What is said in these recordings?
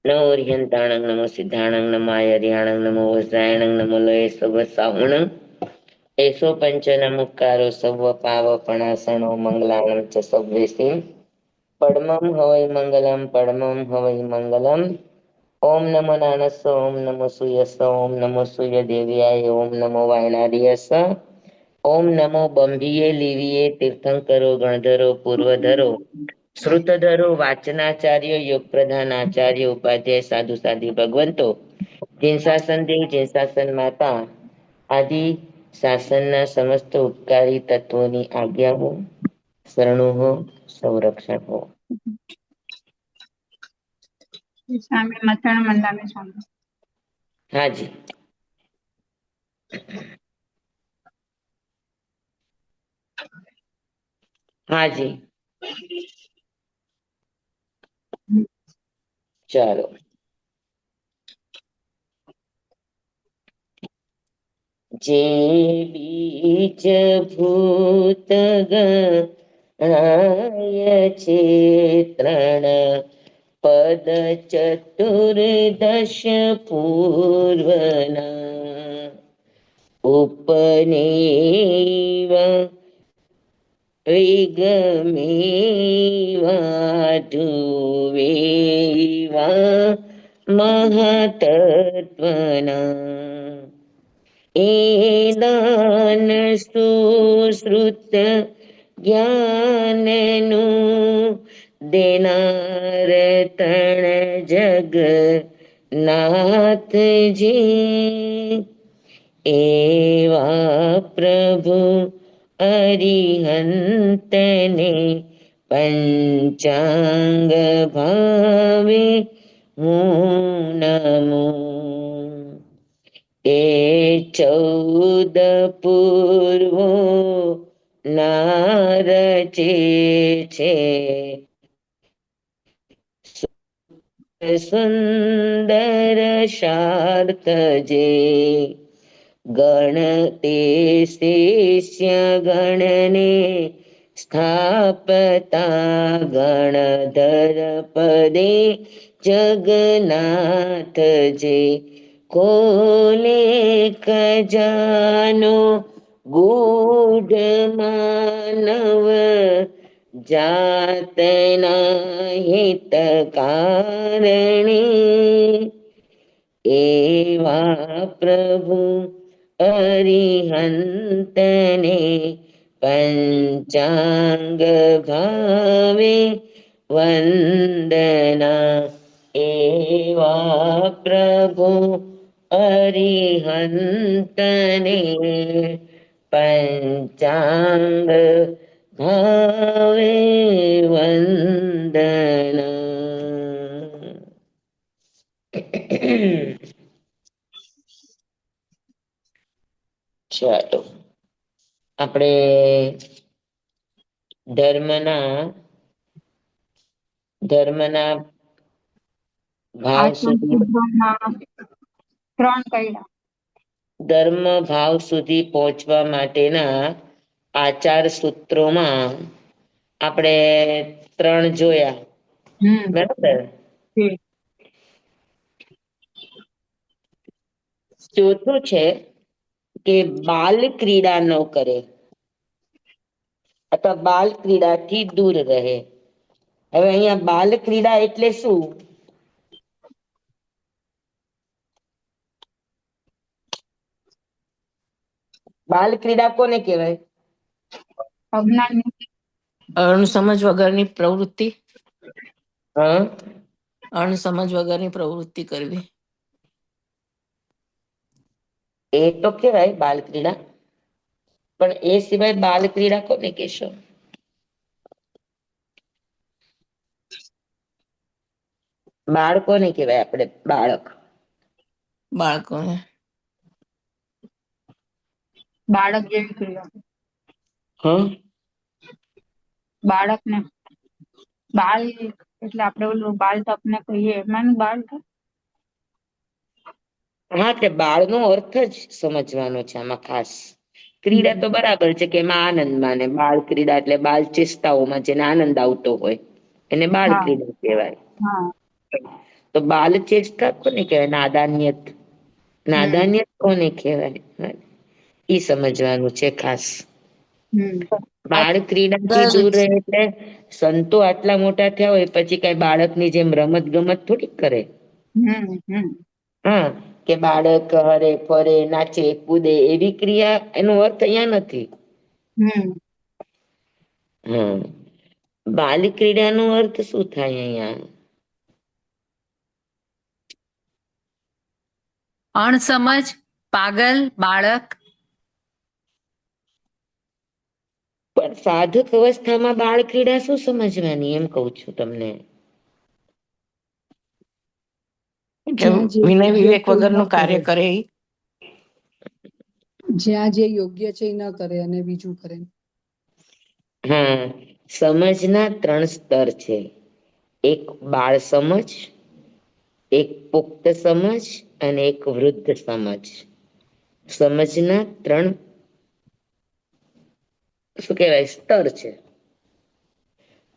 નમો રિહંતાણං નમો સિદ્ધાણંગ નમો આયર્યાણંગ નમો વજ્રાયણંગ નમો લયે serve સાવણં એસો પંચન મુક્કારો serve પાવપણાસણો મંગલાણં ચ સવ્વેસીમ પડમં હવૈ મંગલમ પડમં હવૈ મંગલમ. ઓમ નમો નાનસ્સ ઓમ નમો સૂયસ્સ ઓમ નમો સૂર્ય દેવ્યાય ઓમ નમો વાયનાર્યસ્સ ઓમ નમો બંભીએ લીવીએ તીર્થંકરો ગણધરો પૂર્વધરો શ્રુતધરો વાચનાચાર્ય યોગ પ્રધાન આચાર્ય ઉપાધ્યાય સાધુ સાધી ભગવંતો જીનશાસન દેવ જીનશાસન માતા આદિ શાસનના સમસ્ત ઉપકારી તત્વોની આજ્ઞા હો, શરણો હો, સંરક્ષણ હો. સ્વામી મથાણ મંદામે સ્વામી. હાજી. હાજી. ચાલો. જે બીજ ભૂત ગણાય છે ત્રણ પદ ચતુર્દશ પૂર્વના ઉપનેવ વિગમેવાઢુવેવા મહતત્વના એદાન સુશ્રુત જ્ઞાનનું દેનાર તણ જગ નાથજી એવા પ્રભુ અરિહંતને પંચાંગ ભાવે હું નમું. એ 14 પૂર્વો નારચે છે સુંદર શાર્થ જે ગણતે શિષ્ય ગણને સ્થાપતા ગણધર પદે જગન્નાથ જે કોલે ખજાનો ગૂઢ માનવ જાતના હિત કારણે એવા પ્રભુ અરિહંતને પંચાંગ ભાવે વંદના. એવા પ્રભુ અરિહંતને પંચાંગ ભાવે વંદના. ચાલો આપણે ધર્મના ભાવ સુધી ધર્મ ભાવ સુધી પહોંચવા માટેના આચાર સૂત્રોમાં આપણે 3 જોયા, બરાબર. ચોથું છે કે બાલ ક્રીડા ન કરે અથવા બાલ ક્રીડાથી દૂર રહે. હવે અહીંયા બાલ ક્રીડા એટલે શું? બાલ ક્રીડા કોને કહેવાય? અણસમજ વગરની પ્રવૃત્તિ. હા, અણસમજ વગરની પ્રવૃત્તિ કરવી એ તો કહેવાય બાલ ક્રીડા, પણ એ સિવાય બાલ ક્રીડા કોને કહેશો? બાળકોને કહેવાય આપણે બાળક. બાળકોને બાળક જેવી ક્રિયા. હા, બાળકને બાળ એટલે આપણે ઓલું બાળ તપને કહીએ એમાં બાળ. હા, કે બાળનો અર્થ જ સમજવાનો છે આમાં ખાસ. ક્રીડા તો બરાબર છે કે એમાં આનંદ માને. બાળ ક્રીડા એટલે બાળ ચેષ્ટાઓમાં જેને આનંદ આવતો હોય એને બાળ ક્રીડા કહેવાય. તો બાલ ચેષ્ટા કોને કહેવાય? નાદાન્યત. નાદાન્યત કોને કહેવાય? ઈ સમજવાનું છે ખાસ. બાળ ક્રીડાથી દૂર રહે એટલે સંતો આટલા મોટા થયા હોય પછી કઈ બાળકની જેમ રમત ગમત થોડી કરે. હા, કે બાળક હરે ફરે નાચે કૂદે એવી ક્રિયા, એનો અર્થ અહીંયા નથી. હમ બાલ ક્રીડાનો અર્થ શું થાય અહીંયા? અણસમજ, પાગલ, બાળક. પણ સાધક અવસ્થામાં બાળ ક્રીડા શું સમજવાની, એમ કઉ છું તમને. જ્યાં જે વિનય યોગ્ય વિવેક છે એ ન વગરનું કાર્ય કરે. કરે ઈ. જ્યાં જે યોગ્ય છે એ ન કરે અને બીજું કરે. હા, સમજના 3 સ્તર છે. એક બાળ સમજ, એક પુખ્ત સમજ અને એક વૃદ્ધ સમજ. સમજના 3 શું કહેવાય સ્તર છે.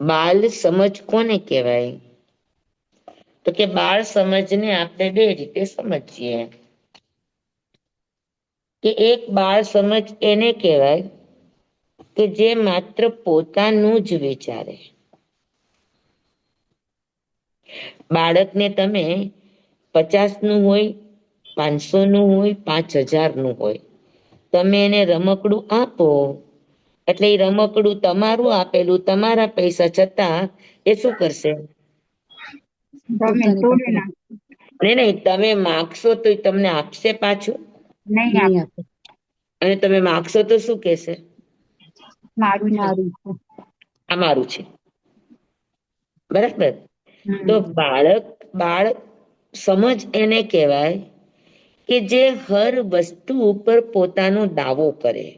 બાલ સમજ કોને કહેવાય? તો કે બાળ સમજને આપણે 2 રીતે સમજીએ. કે એક બાળ સમજ એને કહેવાય કે જે માત્ર પોતાનું જ વિચારે. બાળકને તમે 50 નું હોય, 500 નું હોય, 5000 નું હોય, તમે એને રમકડું આપો એટલે એ રમકડું તમારું આપેલું, તમારા પૈસા છતાં એ શું કરશે? પોતાની તોડી પાસે નાખો. નહીં, તમે માગશો તો એ તમને આપશે પાછું? નહીં નહીં આપે. આપે. અને તમે માગશો તો શું કહેશે? મારું છે. મારું છે. આ મારું છે. બરાબર. તો હમ. બાળ સમજ એને કહેવાય કે જે હર વસ્તુ ઉપર પોતાનો દાવો કરે,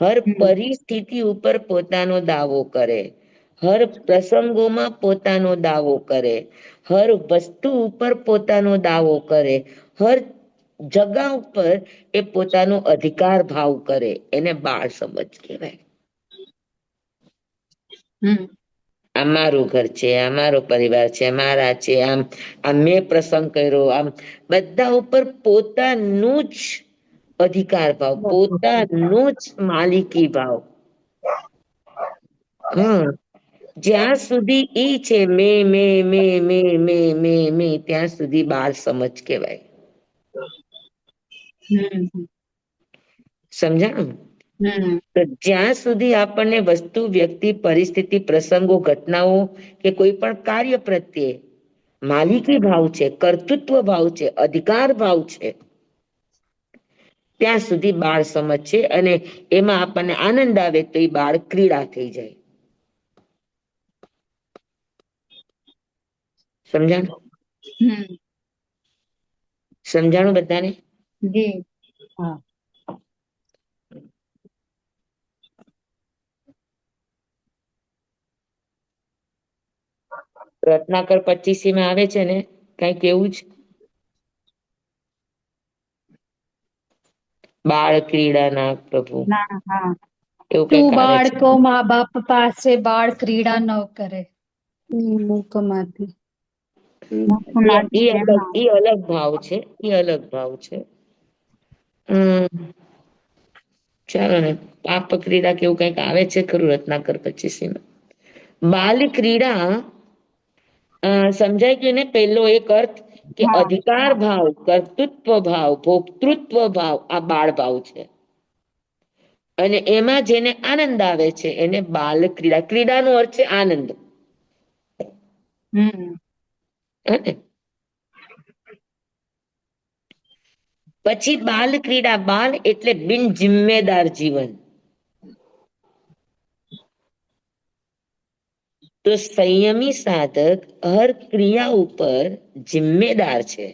હર પરિસ્થિતિ ઉપર પોતાનો દાવો કરે, હર પ્રસંગોમાં પોતાનો દાવો કરે, હર વસ્તુ ઉપર પોતાનો દાવો કરે, હર જગા ઉપર એ પોતાનો અધિકાર ભાવ કરે, એને બાળ સમજ કહેવાય. આ મારું ઘર છે, આ મારો પરિવાર છે, મારા છે, આમ મેં પ્રસંગ કર્યો, આમ બધા ઉપર પોતાનું જ અધિકાર ભાવ, પોતાનો જ માલિકી ભાવ. જ્યાં સુધી ઈ છે મે ત્યાં સુધી બાળ સમજ કહેવાય. સમજાણું? તો જ્યાં સુધી આપણને વસ્તુ, વ્યક્તિ, પરિસ્થિતિ, પ્રસંગો, ઘટનાઓ કે કોઈ પણ કાર્ય પ્રત્યે માલિકી ભાવ છે, કર્તૃત્વ ભાવ છે, અધિકાર ભાવ છે, ત્યાં સુધી બાળ સમજ છે. અને એમાં આપણને આનંદ આવે તો એ બાળ ક્રીડા થઈ જાય. સમજાણું? સમજાણું બધાને? જી. હા. રત્નાકર 25 માં આવે છે ને, કઈક એવું જ બાળ ક્રીડાના પ્રભુ, ના. હા. એવું તું કઈક આવે છે. બાળકો મા બાપ પાસે બાળ ક્રીડા ન કરે. મૂકમાંથી. મુખમાંથી એમાં. ઈ અલગ ભાવ છે, ઈ અલગ ભાવ છે. ચાલો ને, પાપ ક્રીડા કેવું કઈક આવે છે ખરું રત્નાકર 25 માં. બાલ ક્રીડા સમજાય ગયું ને? પહેલો એક અર્થ કે હા. અધિકાર ભાવ, કર્તૃત્વ ભાવ, ભોક્તૃત્વ ભાવ, આ બાળ ભાવ છે. અને એમાં જેને આનંદ આવે છે એને બાલ ક્રીડા. ક્રીડાનો અર્થ છે આનંદ. પછી બાલ ક્રીડા. બાલ એટલે બિન જિમ્મેદાર જીવન. તો સંયમી સાધક હર ક્રિયા ઉપર જિમ્મેદાર છે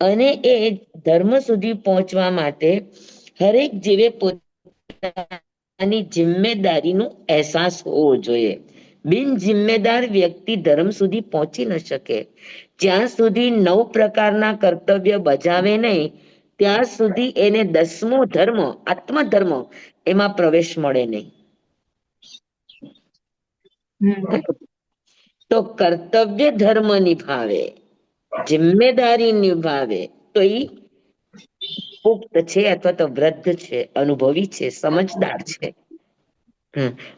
અને એ ધર્મ સુધી પહોંચવા માટે હરેક જીવે પોતાની જિમ્મેદારીનો અહેસાસ હોવો જોઈએ. બિન જિમ્મેદાર વ્યક્તિ ધર્મ સુધી પહોંચી ન શકે. જ્યાં સુધી 9 પ્રકારના કર્તવ્ય બજાવે નહીં ત્યાં સુધી એને 10મો ધર્મ, આત્મધર્મ, એમાં પ્રવેશ મળે નહીં. તો કર્તવ્ય ધર્મ નિભાવે જિમ્મેદારી નિભાવે તો ઈ પુખ્ત છે અથવા તો વૃદ્ધ છે, અનુભવી છે, સમજદાર છે.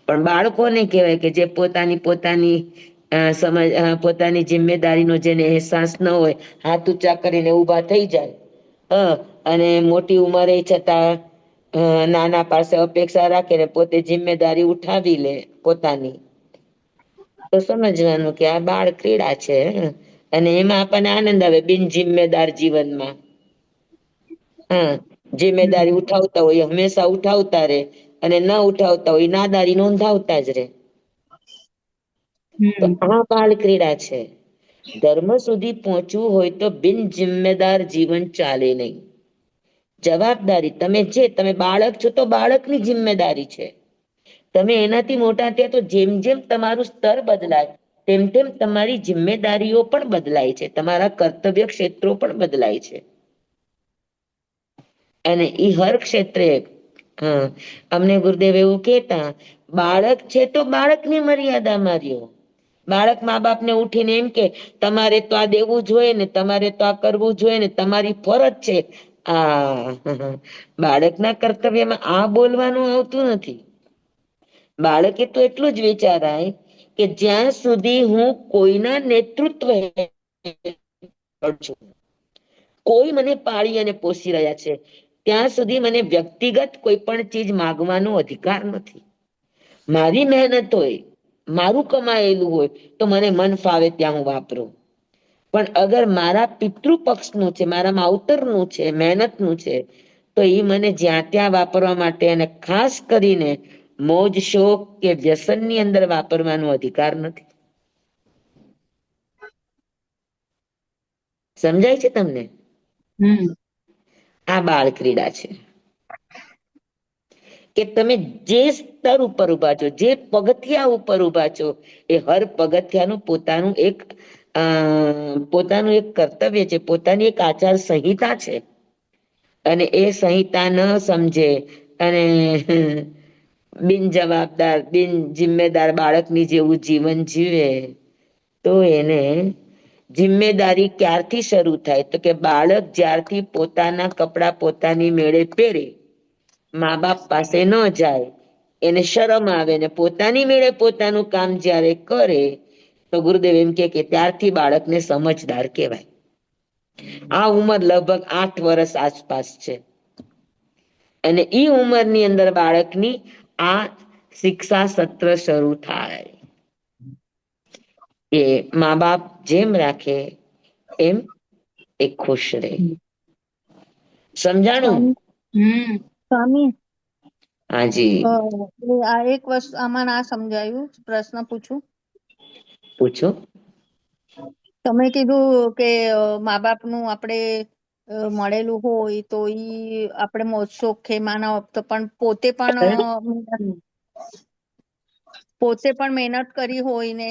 પણ બાળકોને કહેવાય કે જે પોતાની પોતાની પોતાની જિમ્મેદારીનો જેને અહેસાસ ન હોય, હાથ ઊંચા કરીને ઊભા થઈ જાય, અને મોટી ઉંમરે છતાં નાના પાસે અપેક્ષા રાખે ને પોતે જિમ્મેદારી ઉઠાવી લે પોતાની, તો સમજવાનું કે આ બાળ ક્રીડા છે. અને એમાં આપણને આનંદ આવે બિન જિમ્મેદાર જીવનમાં. જિમ્મેદારી ઉઠાવતા હોય હંમેશા ઉઠાવતા રે, અને ન ઉઠાવતા હોય નાદારી નોંધાવતા જ રે. તો આ બાળ ક્રીડા છે. ધર્મ સુધી પહોંચવું હોય તો બિન જિમ્મેદાર જીવન ચાલે નહીં. જવાબદારી તમે બાળક છો તો બાળકની જિમ્મેદારી છે. તમે એનાથી મોટા થયા તો જેમ જેમ તમારું સ્તર બદલાય તેમ તેમ તમારી જિમ્મેદારીઓ પણ બદલાય છે, તમારા કર્તવ્ય ક્ષેત્રો પણ બદલાય છે. અને ઈ હર ક્ષેત્રે અમને ગુરુદેવ એવું કહેતા, બાળક છે તો બાળકની મર્યાદા માર્યો. બાળક મા બાપને ઉઠીને એમ કે તમારે તો આ દેવું જોઈએ ને, તમારે તો આ કરવું જોઈએ ને, તમારી ફરજ છે. બાળકના કર્તવ્યમાં આ બોલવાનું આવતું નથી. બાળકે તો એટલું જ વિચારાય કે જ્યાં સુધી હું કોઈના નેતૃત્વ છું, કોઈ મને પાળી અને પોષી રહ્યા છે, ત્યાં સુધી મને વ્યક્તિગત કોઈ પણ ચીજ માગવાનો અધિકાર નથી. મારી મહેનત હોય, મારું કમાયેલું હોય તો મને મન ફાવે ત્યાં હું વાપરું. પણ અગર મારા પિતૃ પક્ષનું છે, મારા માવતરનું છે, મહેનતનું છે, તો એ મને જ્યાં ત્યાં વાપરવા માટે, અને ખાસ કરીને મોજ શોખ કે વ્યસનની અંદર વાપરવાનો અધિકાર નથી. સમજાય છે તમને? આ બાળ ક્રીડા છે કે તમે જે સ્તર ઉપર ઉભા છો, જે પગથિયા ઉપર ઉભા છો, એ હર પગથિયાનું પોતાનું એક કર્તવ્ય છે, પોતાની એક આચાર સંહિતા છે. અને એ સંહિતા ન સમજે અને બિન જવાબદાર, બિન જિમ્મેદાર બાળકની જેવું જીવન જીવે તો એને જિમ્મેદારી ક્યારથી શરૂ થાય? તો કે બાળક જ્યારથી પોતાના કપડા પોતાની મેળે પહેરે, મા બાપ પાસે ન જાય, એને શરમ આવે ને પોતાની મેળે પોતાનું કામ જ્યારે કરે, તો ગુરુદેવ એમ કે ત્યારથી બાળકને સમજદાર કહેવાય. આ ઉંમર લગભગ 8 વર્ષ આસપાસ છે. અને ઈ ઉંમરની અંદર બાળકની આ શિક્ષા સત્ર શરૂ થાય કે મા બાપ જેમ રાખે એમ એ ખુશ રહે. સમજાણું? સ્વામી, હાજી આ એક વસ્તુ આમાં ના સમજાયું, પ્રશ્ન પૂછું? પૂછો. તમે કીધું કે મા બાપનું આપણે મળેલું હોય તો ઈ આપણે મોજશોખ કે માનવ, તો પણ પોતે પણ મહેનત કરી હોય ને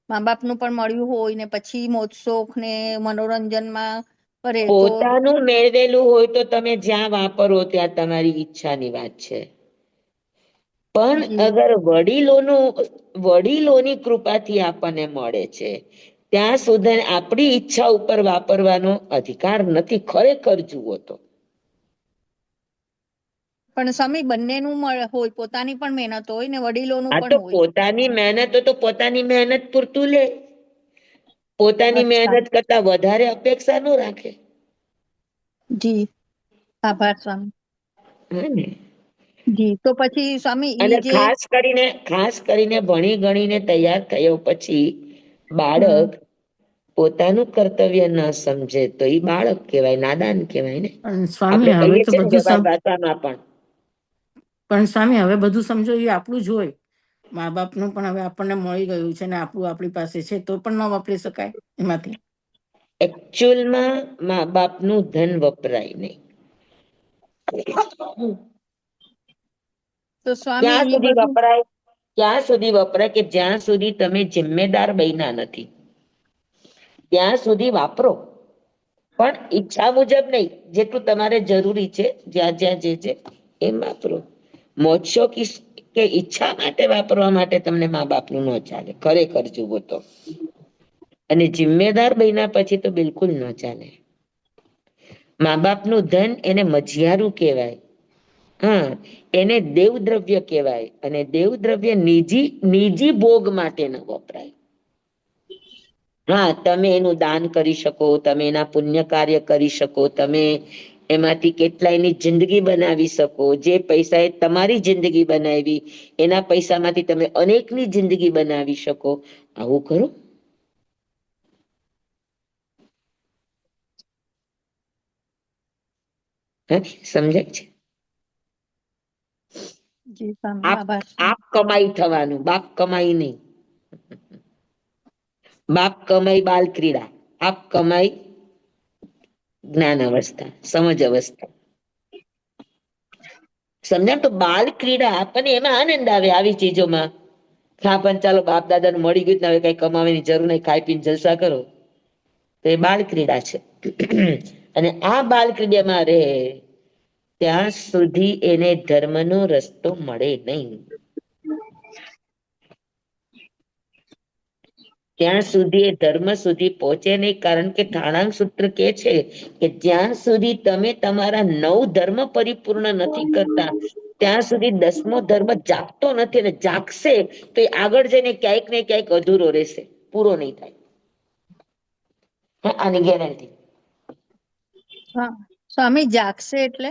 મા બાપનું પણ મળ્યું હોય ને પછી મોજશોખ ને મનોરંજનમાં કરે તો પોતાનું મેળવેલું હોય તો તમે જ્યાં વાપરો ત્યાં તમારી ઈચ્છાની વાત છે. પણ જી અગર વડીલોની કૃપાથી આપણને મળે છે, ત્યાં સુધી આપણી ઈચ્છા ઉપર વાપરવાનો અધિકાર નથી, ખરેખર જુઓ તો. પણ સ્વામી બંનેનું હોય, પોતાની પણ મહેનત હોય ને વડીલોનું આ પણ તો હોય. પોતાની મહેનત તો પોતાની મહેનત પૂરતું લે, પોતાની અચ્છા, મહેનત કરતા વધારે અપેક્ષા ન રાખે. જી આભાર સ્વામી. હા ને. જી તો પછી સ્વામી અને ઈ જે ખાસ કરીને ભણી ગણીને તૈયાર થયો પછી હમ બાળક પોતાનું કર્તવ્ય ન સમજે તો એ બાળક કહેવાય, નાદાન કહેવાય ને. પણ સ્વામી આપણે હવે કહીએ તો છીએ ને બધું વ્યવહાર ભાષામાં પણ. પણ સ્વામી હવે બધું સમજો એ આપણું જ હોય. મા બાપનું પણ હવે આપણને મળી ગયું છે ને આપણું આપણી પાસે છે તો પણ ન વાપરી શકાય એમાંથી. એકચ્યુઅલમાં મા બાપનું ધન વપરાય નહીં. તો સ્વામી ક્યાં ઈ સુધી બધું વપરાય? ક્યાં સુધી વપરાય કે જ્યાં સુધી તમે જિમ્મેદાર બન્યા નથી ત્યાં સુધી વાપરો, પણ ઈચ્છા મુજબ નહીં. જેટલું તમારે જરૂરી છે, જ્યાં જ્યાં જે છે એમ વાપરો. મોજશો કે ઈચ્છા માટે વાપરવા માટે તમને મા બાપનું ન ચાલે, ખરેખર જુઓ તો. અને જિમ્મેદાર બન્યા પછી તો બિલકુલ ન ચાલે. મા બાપનું ધન એને મજિયારું કહેવાય. હા, એને દેવદ્રવ્ય કહેવાય. અને દેવદ્રવ્ય નિજી ભોગ માટે ન વપરાય. હા, તમે એનું દાન કરી શકો, તમે એના પુણ્ય કાર્ય કરી શકો, તમે એમાંથી કેટલાયની જિંદગી બનાવી શકો. જે પૈસા એ તમારી જિંદગી બનાવી એના પૈસામાંથી તમે અનેકની જિંદગી બનાવી શકો. આવું કરો. સમજાય છે? જી સ્વામી, આભાર. આપ કમાઈ થવાનું, બાપ કમાઈ નહીં. બાપ કમાઈ બાલ ક્રીડા, આપ કમાઈ જ્ઞાન અવસ્થા, સમજ અવસ્થા. સમજ્યા? તો બાલ ક્રીડા આપણને એમાં આનંદ આવે આવી ચીજોમાં. હા, પણ ચાલો બાપ દાદાને મળી ગયું ને હવે કઈ કમાવાની જરૂર નહીં, ખાઈ પીને જલસા કરો. તો એ બાલ ક્રીડા છે. અને આ બાલ ક્રીડામાં રહે ત્યાં સુધી એને ધર્મનો રસ્તો મળે નહીં. ત્યાં સુધી એ ધર્મ સુધી પહોંચે નહીં. કારણ કે ઠાણાંગ સૂત્ર કે છે કે જ્યાં સુધી તમે તમારા 9 ધર્મ પરિપૂર્ણ નથી કરતા ત્યાં સુધી 10મો ધર્મ જાગતો નથી. અને જાગશે તો એ આગળ જઈને ક્યાંક ને ક્યાંક અધૂરો રહેશે, પૂરો નહીં થાય. આની ગેરંટી. સ્વામી, જાગશે એટલે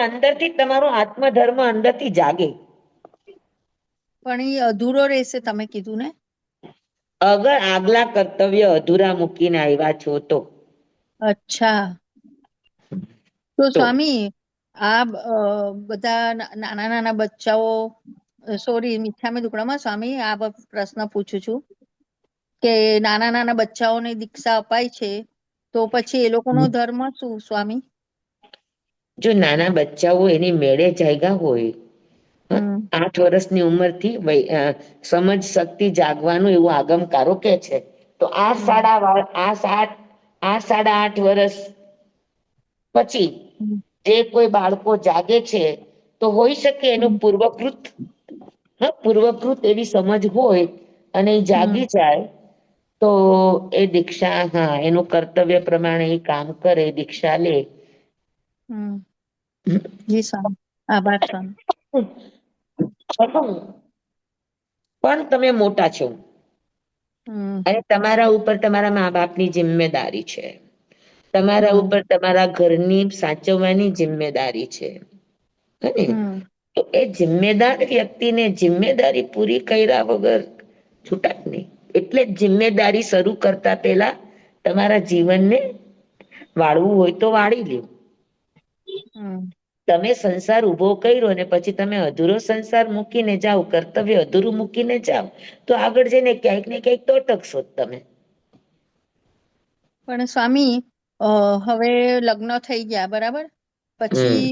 અંદરથી તમારો આત્મધર્મ અંદરથી જાગે. પણ એ અધૂરો રહેશે, તમે કીધું ને. અગર આગલા કર્તવ્ય અધૂરા મૂકીને આવ્યા છો તો. અચ્છા, તો સ્વામી આ બધા નાના નાના બચ્ચાઓ, સોરી મીઠા મેં દુકડામાં સ્વામી આ પ્રશ્ન પૂછું છું કે નાના નાના બચ્ચાઓને દીક્ષા અપાય છે તો પછી એ લોકોનો ધર્મ શું સ્વામી? જો નાના બચ્ચાઓ એની મેળે જાગ્યા હોય, 8 વર્ષની ઉંમરથી સમજ શક્તિ જાગવાનું એવું આગમકારો કે છે, તો આ 8 વર્ષ પછી જે કોઈ બાળકો જાગે છે તો હોઈ શકે એનું પૂર્વકૃત એવી સમજ હોય અને એ જાગી જાય તો એ દીક્ષા, હા, એનું કર્તવ્ય પ્રમાણે એ કામ કરે, દીક્ષા લે. જી સ્વામી, આભાર સ્વામી. પણ તમે મોટા છો અને તમારા ઉપર તમારા મા બાપની જિમ્મેદારી છે, તમારા ઉપર તમારા ઘરની સાચવવાની જિમ્મેદારી છે. તો એ જિમ્મેદાર વ્યક્તિને જિમ્મેદારી પૂરી કર્યા વગર છૂટાય નહીં. એટલે જિમ્મેદારી શરૂ કરતા પહેલા તમારા જીવનને વાળવું હોય તો વાળી લ્યો. તમે સંસાર ઉભો કર્યો અને પછી તમે અધૂરો સંસાર મૂકીને જાઓ, કર્તવ્ય અધૂરું મૂકીને જાઓ તો આગળ જઈને ક્યાંક ને ક્યાંક તો અટકશો જ તમે. પણ સ્વામી હવે લગ્ન થઈ ગયા બરાબર, પછી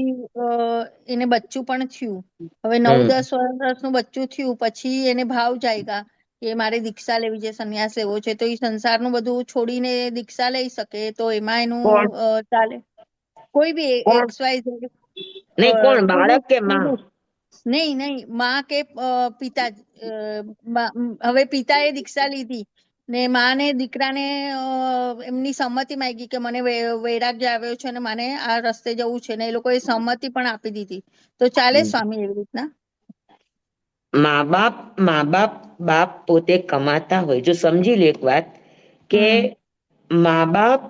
એને બચ્ચું પણ થયું, હવે 9-10 વર્ષનું બચ્ચું થયું પછી એને ભાવ જાગ્યા કે મારે દીક્ષા લેવી છે, સંન્યાસ લેવો છે, તો એ સંસારનું બધું છોડીને દીક્ષા લઈ શકે તો એમાં એનું ચાલે? કોઈ બી XYZ, કોણ, બાળક કે માં? નહીં, માં કે પિતા. હવે પિતાએ દીક્ષા લીધી ને માને દીકરાને એમની સંમતિ માંગી કે મને વૈરાગ્ય આવ્યો છે અને મને આ રસ્તે જવું છે, ને એ લોકોએ સંમતિ પણ આપી દીધી, તો ચાલે સ્વામી એવી રીતના? બાપ પોતે કમાતા હોય, જો સમજી લે એક વાત કે મા બાપ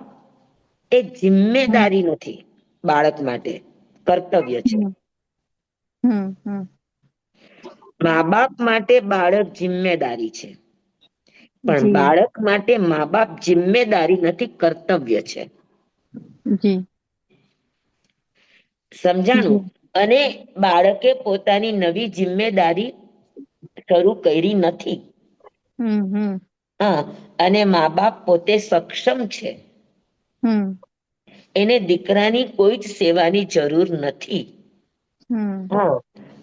એ જિમ્મેદારી નથી, બાળક માટે કર્તવ્ય છે. મા બાપ માટે બાળક જિમ્મેદારી છે, પણ બાળક માટે મા બાપ જિમ્મેદારી નથી, કર્તવ્ય છે. સમજાણું? અને બાળકે પોતાની નવી જિમ્મેદારી શરૂ કરી નથી. હા, અને મા બાપ પોતે સક્ષમ છે, એને દીકરાની કોઈ જ સેવાની જરૂર નથી.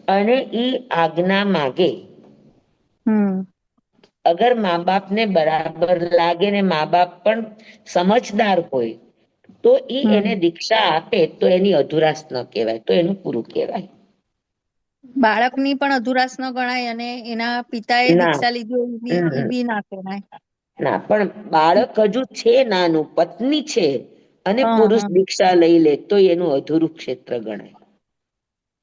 અને ઈ આજ્ઞા માગે, અગર મા બાપને બરાબર લાગે ને મા બાપ પણ સમજદાર હોય તો ઈ એને દીક્ષા આપે તો એની અધુરાશ ન કહેવાય, તો એનું પૂરું કહેવાય. બાળકની પણ અધુરાશ ન ગણાય અને એના પિતાએ ના દીક્ષા લીધી હોય એ હમ બી ના ગણાય. ના, પણ બાળક હજુ છે નાનું, પત્ની છે અને હા પુરુષ હા. દીક્ષા લઈ લે તો એનું અધૂરું ક્ષેત્ર ગણાય.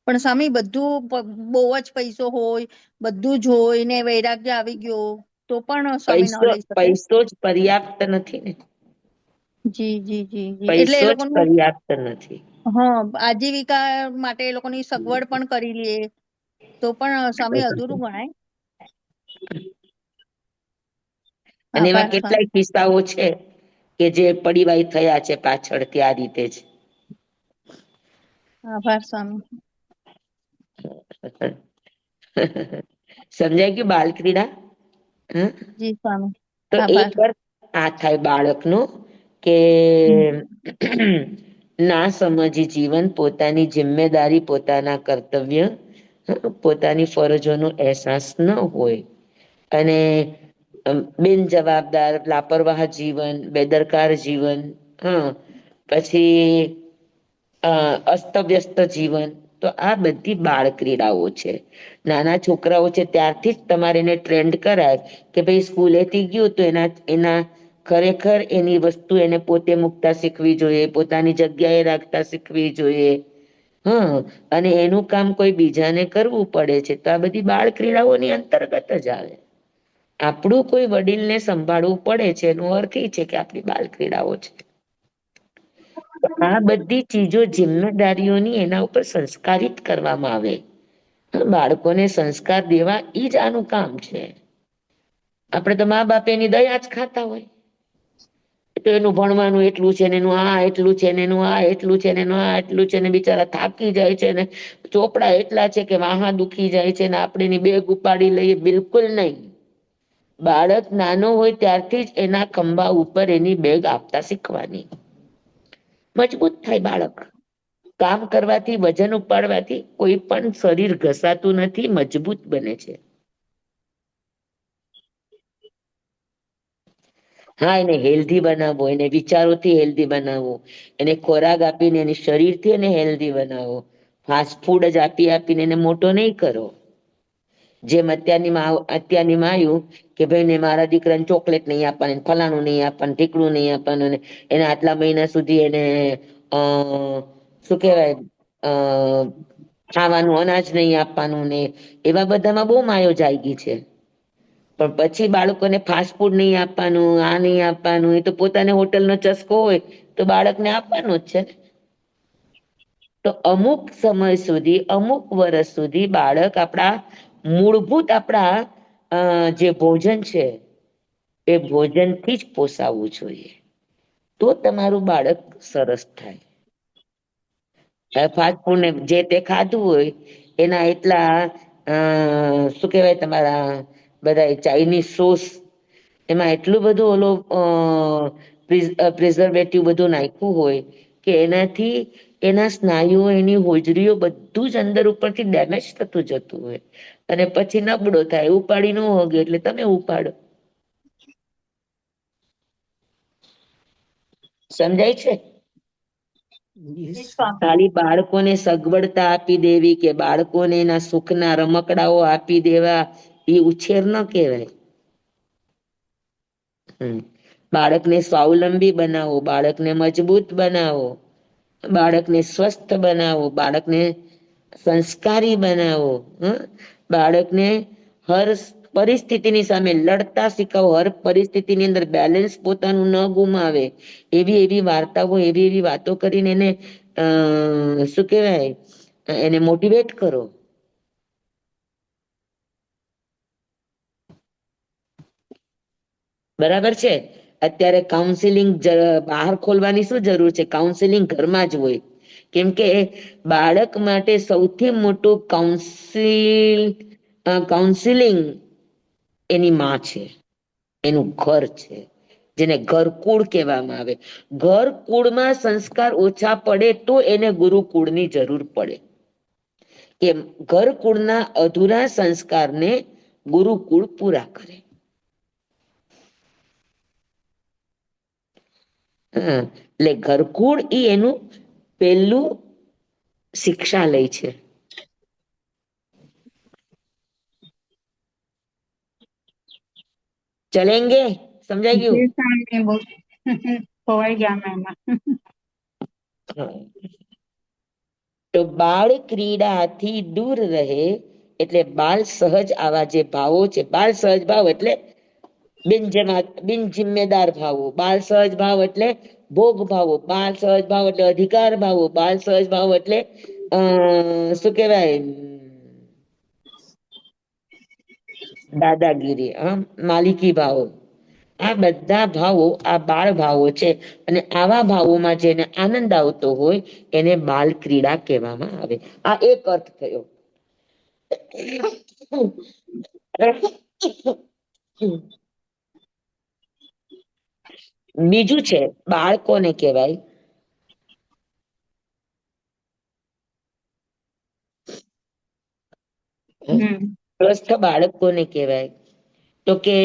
પણ સ્વામી બધું બહુ જ પૈસો હોય, બધું જ હોય ને વૈરાગ્ય આવી ગયો તો પણ સ્વામી ન પૈસો લઈ શકે? પૈસો જ પર્યાપ્ત નથી ને. જી જી જી જી. એટલે પૈસો એ જ લોકોનું પર્યાપ્ત નથી. હા આજીવિકા માટે એ લોકોની સગવડ પણ કરી લે તો પણ સ્વામી અધૂરું ગણાય. અને એવા આભાર કેટલાય સ્વામી. કિસ્સાઓ છે કે જે પડીવાઈ થયા છે પાછળથી આ રીતે જ. આભાર સ્વામી. સમજાય ગયું બાલ ક્રીડા? હમ જી સ્વામી. તો આભાર. એક વાર આ થાય બાળકનું કે હમ. ના સમજી જીવન, પોતાની જિમ્મેદારી, પોતાના કર્તવ્ય, પોતાની ફરજોનો અહેસાસ ન હોય અને બિનજવાબદાર, લાપરવાહ જીવન, બેદરકાર જીવન, પછી અસ્તવ્યસ્ત જીવન, તો આ બધી બાળ ક્રીડાઓ છે. નાના છોકરાઓ છે ત્યારથી જ તમારે એને ટ્રેન્ડ કરાય કે ભાઈ સ્કૂલેથી ગયું તો એના ખરેખર એની વસ્તુ એને પોતે મૂકતા શીખવી જોઈએ, પોતાની જગ્યાએ રાખતા શીખવી જોઈએ. અને એનું કામ કોઈ બીજાને કરવું પડે છે તો આ બધી બાળ ક્રીડાઓની અંતર્ગત જ આવે. આપણું કોઈ વડીલને સંભાળવું પડે છે એનો અર્થ એ છે કે આપણી બાળ ક્રીડાઓ છે. આ બધી ચીજો જિમ્મેદારીઓની એના ઉપર સંસ્કારિત કરવામાં આવે. બાળકોને સંસ્કાર દેવા ઈ જ આનું કામ છે. આપડે તો મા બાપ એની દયા જ ખાતા હોય. તો એનું ભણવાનું એટલું છે ને એનું આ એટલું છે ને એનું આ એટલું છે ને એનું આ એટલું છે ને બિચારા થાકી જાય છે ને ચોપડા એટલા છે કે વાહા દુખી જાય છે ને આપણે એની બેગ ઉપાડી લઈએ, બિલકુલ નહીં. બાળક નાનો હોય ત્યારથી જ એના ખંભા ઉપર એની બેગ આપતા શીખવાની. મજબૂત થાય બાળક. કામ કરવાથી, વજન ઉપાડવાથી કોઈ પણ શરીર ઘસાતું નથી, મજબૂત બને છે. હા, એને હેલ્ધી બનાવવો, એને વિચારોથી હેલ્ધી બનાવવો, એને ખોરાક આપીને એની શરીરથી એને હેલ્ધી બનાવો. ફાસ્ટ ફૂડ જ આપી આપીને એને મોટો નહીં કરો. જેમ અત્યારની માયું કે ભાઈને મારા દીકરાને ચોકલેટ નહીં આપવાની, ફલાણું નહીં આપવાનું, ઢીકડું નહીં આપવાનું, એને આટલા મહિના સુધી એને શું કેવાય ખાવાનું અનાજ નહીં આપવાનું ને એવા બધામાં બહુ માયો જાગી છે. પણ પછી બાળકોને ફાસ્ટ ફૂડ નહીં આપવાનું, આ નહીં આપવાનું, એ તો પોતાને હોટલનો ચસ્કો હોય તો બાળકને આપવાનું જ છે. તો અમુક સમય સુધી, અમુક વર્ષ સુધી બાળક આપણા મૂળભૂત આપણા જે ભોજન છે એ ભોજનથી જ પોસાવવું જોઈએ. તો તમારું બાળક સરસ થાય. ફાસ્ટ ફૂડ ને જે તે ખાધું હોય એના એટલા શું કેવાય તમારા બધા ચાઇનીઝ સોસ એમાં એટલું બધું પ્રિઝર્વેટિવ બધું નાખ્યું હોય કે એનાથી એના સ્નાયુઓ, એની હોજરીઓ બધું જ અંદર ઉપરથી ડેમેજ થતું જતું હોય. અને પછી નબળો થાય, ઉપાડી ન હોગે એટલે તમે ઉપાડો. સમજાય છે? યસ. ખાલી બાળકોને સગવડતા આપી દેવી કે બાળકોને એના સુખના રમકડાઓ આપી દેવા એ ઉછેર ન કહેવાય. બાળકને સ્વાવલંબી બનાવો, બાળકને મજબૂત બનાવો, બાળકને સ્વસ્થ બનાવો, બાળકને સંસ્કારી બનાવો, બાળકને હર પરિસ્થિતિની સામે લડતા શીખવો, હર પરિસ્થિતિની અંદર બેલેન્સ પોતાનું ન ગુમાવે એવી એવી વાર્તાઓ, એવી એવી વાતો કરીને એને શું કેવાય એને મોટિવેટ કરો. બરાબર છે. અત્યારે કાઉન્સિલિંગ બહાર ખોલવાની શું જરૂર છે? કાઉન્સિલિંગ ઘરમાં જ હોય. કેમ કે બાળક માટે સૌથી મોટું કાઉન્સિલિંગ એની માં છે, એનું ઘર છે, જેને ઘરકુળ કહેવામાં આવે. ઘરકુળમાં સંસ્કાર ઓછા પડે તો એને ગુરુકુળની જરૂર પડે. કે ઘરકુળના અધૂરા સંસ્કારને ગુરુકુળ પૂરા કરે. એટલે ઘરકુળ એનું પેલું શિક્ષાલય છે. ચલેંગે? સમજાઈ ગયું? જી સ્વામી બહુ ખોવાઈ ગયા મેં એમાં. હા. તો બાળ ક્રીડાથી દૂર રહે એટલે બાલ સહજ આવા જે ભાવો છે, બાલ સહજ ભાવ એટલે બિન જિમ્મેદાર ભાવો, બાલ સહજ ભાવ એટલે ભોગ ભાવો, બાલ સહજ ભાવ એટલે અધિકાર ભાવો, બાલ સહજ ભાવ એટલે શું કહેવાય, દાદાગીરી, માલિકી ભાવો, આ બધા ભાવો આ બાળ ભાવો છે. અને આવા ભાવોમાં જેને આનંદ આવતો હોય એને બાલ ક્રીડા કહેવામાં આવે. આ એક અર્થ થયો. બીજું છે બાળકોને કહેવાય. સ્વસ્થ બાળક કોને કહેવાય? તો કે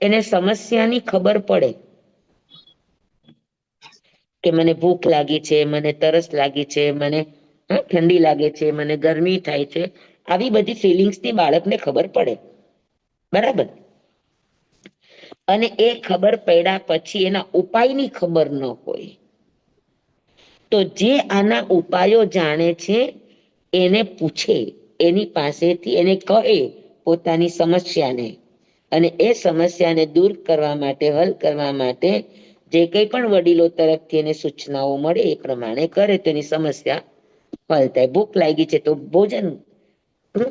એને સમસ્યાની ખબર પડે કે મને ભૂખ લાગી છે, મને તરસ લાગી છે, મને ઠંડી લાગે છે, મને ગરમી થાય છે, આવી બધી ફિલિંગ્સ ની બાળકને ખબર પડે. બરાબર? અને એ ખબર પડ્યા પછી એના ઉપાયની ખબર ન હોય તો જે આના ઉપાયો જાણે છે એને પૂછે, એની પાસેથી એને કહે પોતાની સમસ્યાને, અને એ સમસ્યાને દૂર કરવા માટે, હલ કરવા માટે જે કંઈ પણ વડીલો તરફથી એને સૂચનાઓ મળે એ પ્રમાણે કરે તો એની સમસ્યા હલ થાય. ભૂખ લાગી છે તો ભોજન,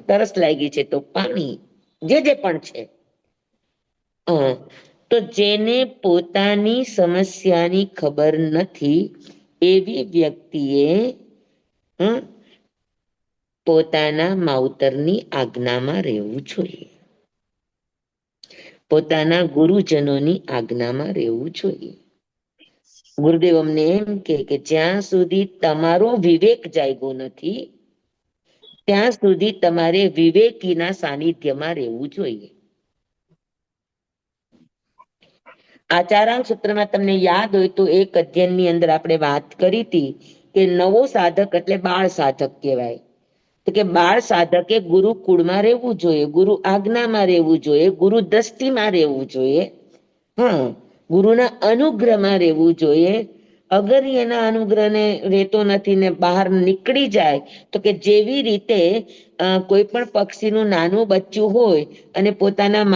તરસ લાગી છે તો પાણી, જે પણ છે. તો જેને પોતાની સમસ્યાની ખબર નથી એવી વ્યક્તિએ પોતાના માવતરની આજ્ઞામાં રહેવું જોઈએ, પોતાના ગુરુજનોની આજ્ઞામાં રહેવું જોઈએ. ગુરુદેવ અમને એમ કે જ્યાં સુધી તમારો વિવેક જાગ્યો નથી ત્યાં સુધી તમારે વિવેકીના સાનિધ્યમાં રહેવું જોઈએ. આચારાંત સૂત્રમાં તમને યાદ હોય તો એક અધ્યયનની અંદર આપણે વાત કરી હતી કે નવો સાધક એટલે બાળ સાધક કહેવાય. તો કે બાળ સાધકે ગુરુકુળમાં રહેવું જોઈએ, ગુરુ આજ્ઞામાં રહેવું જોઈએ, ગુરુ દ્રષ્ટિમાં રહેવું જોઈએ, ગુરુના અનુગ્રહમાં રહેવું જોઈએ. અગર એના અનુગ્રહને રહેતો નથી ને બહાર નીકળી જાય તો કે જેવી રીતે કોઈ પણ પક્ષીનું નાનું બચ્ચું હોય અને પોતાના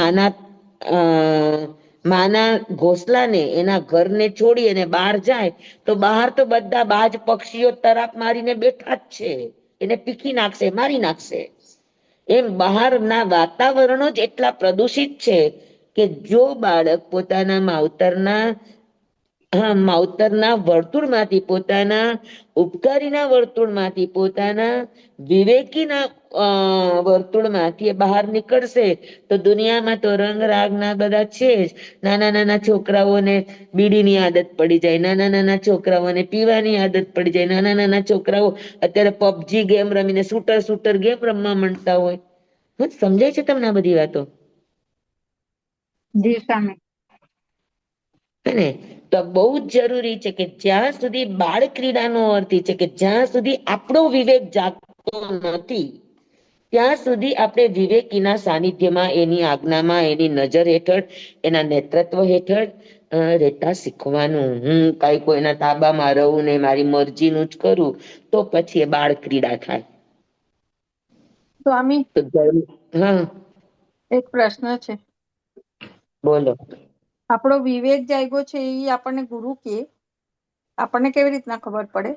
માના ઘોસલાને, એના ઘરને છોડી અને બહાર જાય તો બહાર તો બધા બાજ પક્ષીઓ તરાપ મારીને બેઠા જ છે, એને પીખી નાખશે, મારી નાખશે. એમ બહારના વાતાવરણો જ એટલા પ્રદૂષિત છે કે જો બાળક પોતાના માવતરના વર્તુળમાંથી, પોતાના ઉપકારીના વર્તુળમાંથી, પોતાના વિવેકીના વર્તુળમાંથી બહાર નીકળશે તો દુનિયામાં તો રંગ રાગના બધા છે જ. નાના નાના છોકરાઓને બીડીની આદત પડી જાય, નાના નાના છોકરાઓને પીવાની આદત પડી જાય, નાના નાના છોકરાઓ અત્યારે પબજી ગેમ રમીને શૂટર ગેમ રમવા માંડતા હોય. સમજાય છે તમને આ બધી વાતો? જી સ્વામી. ને તો બહુ જ જરૂરી છે કે જ્યાં સુધી બાળ ક્રીડાનો અર્થ છે કે જ્યાં સુધી આપણો વિવેક જાગતો નથી ત્યાં સુધી આપણે વિવેકીના સાનિધ્યમાં, એની આજ્ઞામાં, એની નજર હેઠળ, એના નેતૃત્વ હેઠળ રહેતા શીખવાનું. હું કઈ કોઈના તાબામાં રહું ને મારી મરજીનું જ કરું તો પછી એ બાળ ક્રીડા થાય. સ્વામી, હા એક પ્રશ્ન છે. બોલો. આપણો વિવેક જાગ્યો છે એ આપણને ગુરુ કે આપણને કેવી રીતના ખબર પડે?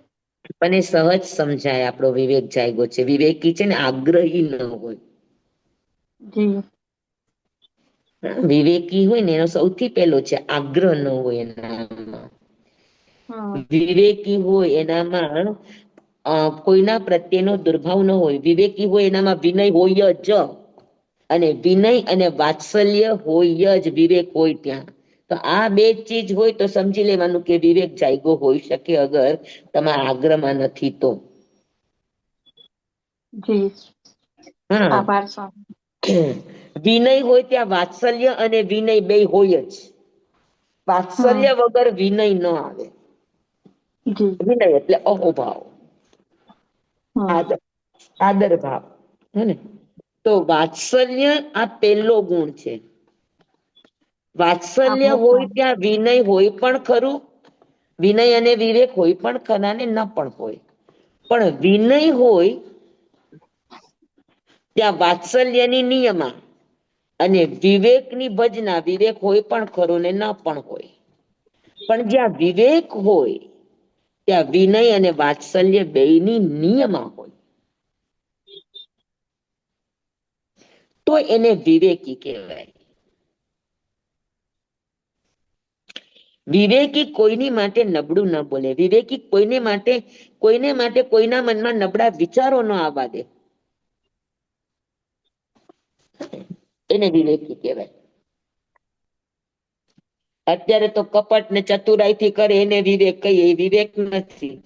મને સહજ સમજાય આપણો વિવેક જાગ્યો છે. વિવેકી છે ને આગ્રહી ન હોય. જી. વિવેકી હોય ને એનો સૌથી પહેલો છે આગ્રહ ન હોય એનામાં. વિવેકી હોય એનામાં કોઈના પ્રત્યેનો દુર્ભાવ ન હોય. વિવેકી હોય એનામાં વિનય હોય જ, અને વિનય અને વાત્સલ્ય હોય જ. વિવેક હોય ત્યાં તો આ બે ચીજ હોય તો સમજી લેવાનું કે વિવેક જાગ્યો હોઈ શકે, અગર તમારા આગ્રહમાં નથી તો. જી. હા, આભાર સ્વામી. વિનય હોય ત્યાં વાત્સલ્ય અને વિનય બે હોય જ. વાત્સલ્ય વગર વિનય ન આવે. જી. વિનય એટલે અહોભાવ, આદર ભાવ. હે ને? તો વાત્સલ્ય આ પહેલો ગુણ છે. વાત્સલ્ય આપણો હોય ભાવ. ત્યાં વિનય હોય પણ ખરું, વિનય અને વિવેક હોય પણ ખરા ને ન પણ હોય, પણ વિનય હોય ત્યાં વાત્સલ્યની નિયમા અને વિવેકની ભજના, વિવેક હોય પણ ખરો ને ન પણ હોય, પણ જ્યાં વિવેક હોય ત્યાં વિનય અને વાત્સલ્ય બેયની નિયમા હોય, તો એને વિવેકી કહેવાય. વિવેકી કોઈની માટે નબળું ન બોલે, વિવેકી કોઈને માટે કોઈના મનમાં નબળા વિચારો ન આવવા દે, એને વિવેકી કહેવાય. અત્યારે તો કપટ ને ચતુરાઈ થી કરે એને વિવેક કહીએ, એ વિવેક નથી,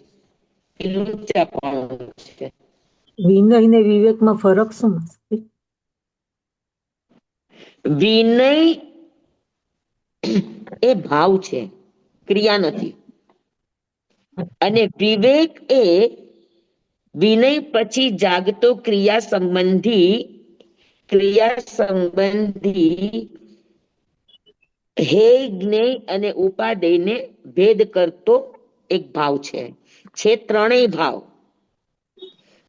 એ લુચ્ચાપણું છે. વિનય ને વિવેકમાં ફરક શું? વિનય એ ભાવ છે, ક્રિયા નથી. અને વિવેક એ વિનય પછી જાગતો ક્રિયા સંબંધી હે જ્ઞેય અને ઉપાદેયને ભેદ કરતો એક ભાવ છે ત્રણેય ભાવ.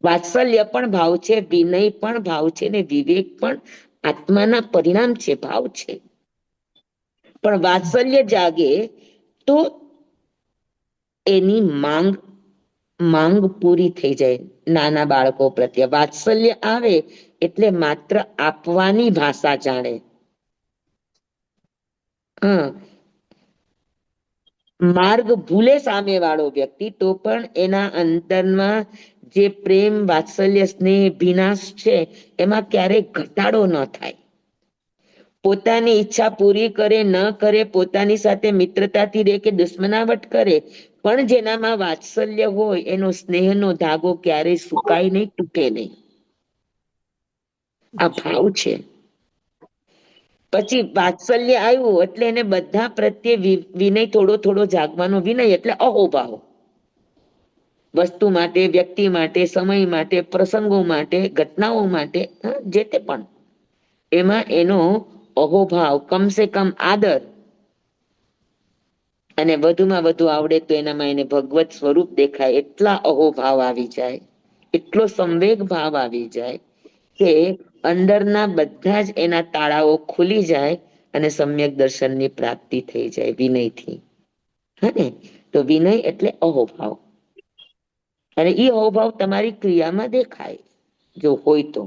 વાત્સલ્ય પણ ભાવ છે, વિનય પણ ભાવ છે, ને વિવેક પણ આત્માના પરિણામ છે, ભાવ છે. પણ વાત્સલ્ય જાગે તો એની માંગ પૂરી થઈ જાય. નાના બાળકો પ્રત્યે વાત્સલ્ય આવે એટલે માત્ર આપવાની ભાષા જાણે. માર્ગ ભૂલે સામે વાળો વ્યક્તિ તો પણ એના અંતરમાં જે પ્રેમ, વાત્સલ્ય, સ્નેહ, વિનાશ છે એમાં ક્યારેય ઘટાડો ન થાય. પોતાની ઈચ્છા પૂરી કરે ન કરે, પોતાની સાથે મિત્રતાથી રહે કે દુશ્મનાવટ કરે, પણ જેનામાં વાત્સલ્ય હોય એનો સ્નેહનો ધાગો ક્યારેય સુકાય નહીં, તૂટે નહીં. આ ભાવ છે. પછી વાત્સલ્ય આવ્યું એટલે એને બધા પ્રત્યે વિનય થોડો જાગવાનો. વિનય એટલે અહોભાવ, વસ્તુ માટે, વ્યક્તિ માટે, સમય માટે, પ્રસંગો માટે, ઘટનાઓ માટે, જે તે પણ એમાં એનો અહોભાવ, કમસે કમ આદર, અને વધુમાં વધુ આવડે તો એનામાં એને ભગવત સ્વરૂપ દેખાય એટલા અહોભાવ આવી જાય, એટલો સંવેગ ભાવ આવી જાય કે અંદરના બધા જ એના તાળાઓ ખુલી જાય અને સમ્યક દર્શનની પ્રાપ્તિ થઈ જાય વિનયથી. હે તો વિનય એટલે અહોભાવ, અને એ અહોભાવ તમારી ક્રિયામાં દેખાય જો હોય તો.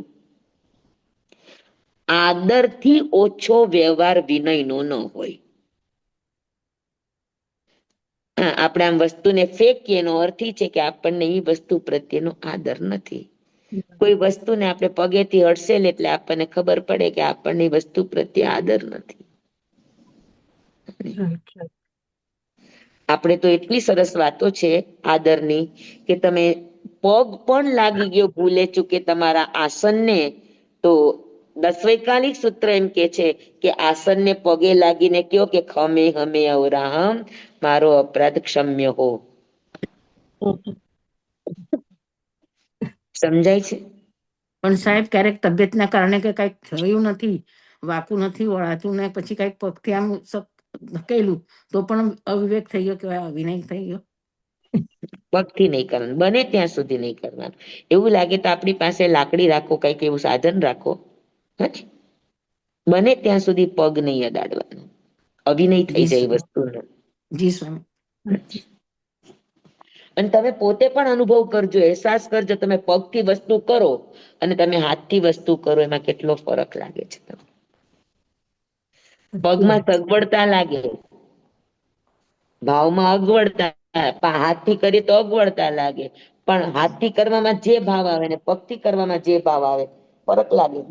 આદરથી ઓછો વ્યવહાર વિનયનો ન હોય. આપણે આમ વસ્તુને ફેંકીએ એનો અર્થ એ છે કે આપણને એ વસ્તુ પ્રત્યેનો આદર નથી. કોઈ વસ્તુને આપણે પગેથી હડસેલ એટલે આપણને ખબર પડે કે આપણને વસ્તુ પ્રત્યે આદર નથી. આપણે તો એટલી સરસ વાતો છે આદરની કે તમે પગ પણ લાગી ગયો ભૂલે ચૂકે તમારા આસનને, તો દસવૈકાલિક સૂત્ર એમ કે છે કે આસનને પગે લાગીને કયો કે ખમે હમે અવરાહમ, મારો અપરાધ ક્ષમ્ય હો. સમજાય છે? પણ સાહેબ ક્યારેક તબિયતના કારણે કે કઈક થયું નથી, વાકું નથી વળાતું ને પછી કઈક પગથી આમ ધકેલું તો પણ અવિવેક થઈ ગયો, કે વિનય થઈ ગયો. પગથી નહીં કરવાનું, બને ત્યાં સુધી નહીં કરવાનું. એવું લાગે તો આપણી પાસે લાકડી રાખો, કઈક એવું સાધન રાખો, બને ત્યાં સુધી પગ નહીં અડાડવાનો, અભિનય થઈ જાય વસ્તુનો. જી સ્વામી. અને તમે પોતે પણ અનુભવ કરજો, અહેસાસ કરજો, તમે પગથી વસ્તુ કરો અને તમે હાથથી વસ્તુ કરો એમાં કેટલો ફરક લાગે છે. પગમાં સગવડતા લાગે, ભાવમાં અગવડતા, હાથથી કરીએ તો અગવડતા લાગે, પણ હાથથી કરવામાં જે ભાવ આવે ને પગથી કરવામાં જે ભાવ આવે ફરક લાગે.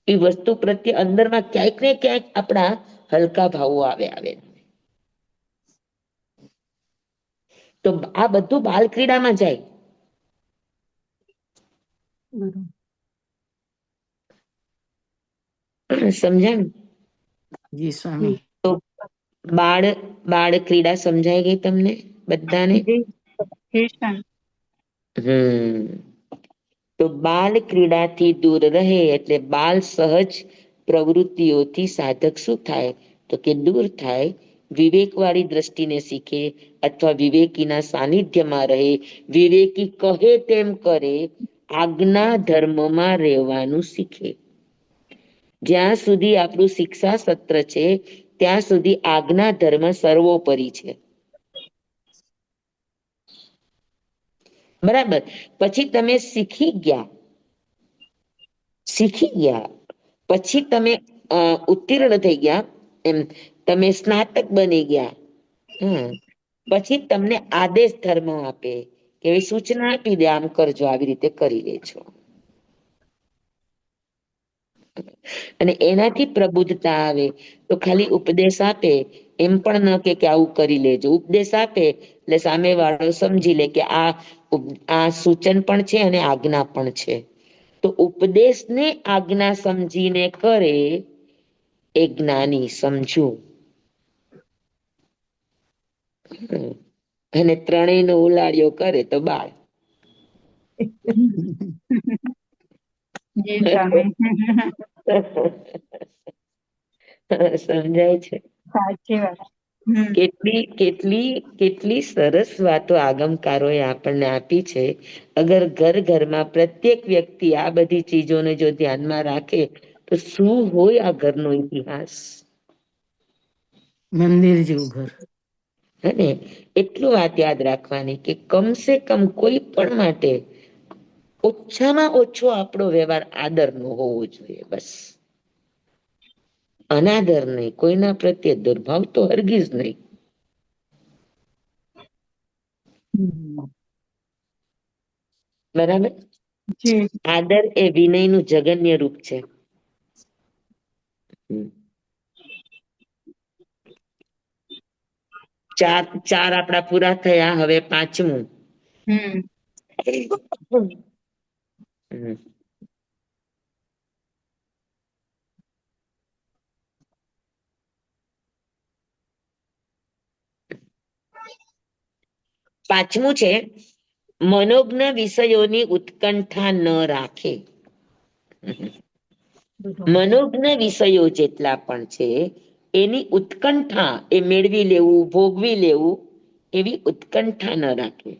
એ વસ્તુ પ્રત્યે અંદરમાં ક્યાંક ને ક્યાંક આપણા હલકા ભાવો આવે. તો આ બધું બાલ ક્રીડામાં જાય. સમજાય ને? જી સ્વામી. તો બાળ ક્રીડા સમજાઈ ગઈ તમને બધાને? તો બાલ ક્રીડાથી દૂર રહે એટલે બાલ સહજ પ્રવૃત્તિઓથી સાધક શું થાય તો કે દૂર થાય, વિવેકવાળી દ્રષ્ટિને શીખે અથવા વિવેકીના સાનિધ્યમાં રહે, વિવેકી કહે તેમ કરે, આજ્ઞા ધર્મમાં રહેવાનું શીખે. જ્યાં સુધી આપણું શિક્ષા સત્ર છે ત્યાં સુધી આજ્ઞા ધર્મ સર્વોપરી છે. બરાબર. પછી તમે શીખી ગયા પછી તમે ઉત્તીર્ણ થઈ ગયા, એમ તમે સ્નાતક બની ગયા. પછી તમને આદેશ ધર્મ આપે કે સૂચના આપી દે, આમ કરજો, આવી રીતે કરી લેજો. અને એનાથી પ્રબુદ્ધતા આવે. તો ખાલી ઉપદેશ આપે એમ પણ ન કે આવું કરી લેજો. ઉપદેશ આપે એટલે સામે વાળો સમજી લે કે આ સૂચન પણ છે અને આજ્ઞા પણ છે. તો ઉપદેશને આજ્ઞા સમજીને કરે એ જ્ઞાની, સમજુ. અને ત્રણેયનો ઉલાળ્યો કરે તો બાળ. જી સ્વામી. સમજાય છે? સાચી વાત. કેટલી સરસ વાતો આગમકારોએ આપણને આપી છે. અગર ઘરમાં પ્રત્યેક વ્યક્તિ આ બધી ચીજોને જો ધ્યાનમાં રાખે તો શું હોય આ ઘરનો ઇતિહાસ. મંદિર જેવું ઘર. અને એટલું વાત યાદ રાખવાની કે કમસે કમ કોઈ પણ માટે ઓછામાં ઓછો આપણો વ્યવહાર આદરનો હોવો જોઈએ. બસ, અનાદર નહીં, કોઈના પ્રત્યે દુર્ભાવ તો હરગીજ નહીં. બરાબર. આદર એ વિનયનું જગન્ય રૂપ છે. ચાર આપણા પૂરા થયા, હવે પાંચમું. પાંચમું છે મનોજ્ઞ વિષયોની ઉત્કંઠા ન રાખે. મનોજ્ઞ વિષયો જેટલા પણ છે એની ઉત્કંઠા, એ મેળવી લેવું, ભોગવી લેવું, એવી ઉત્કંઠા ન રાખે.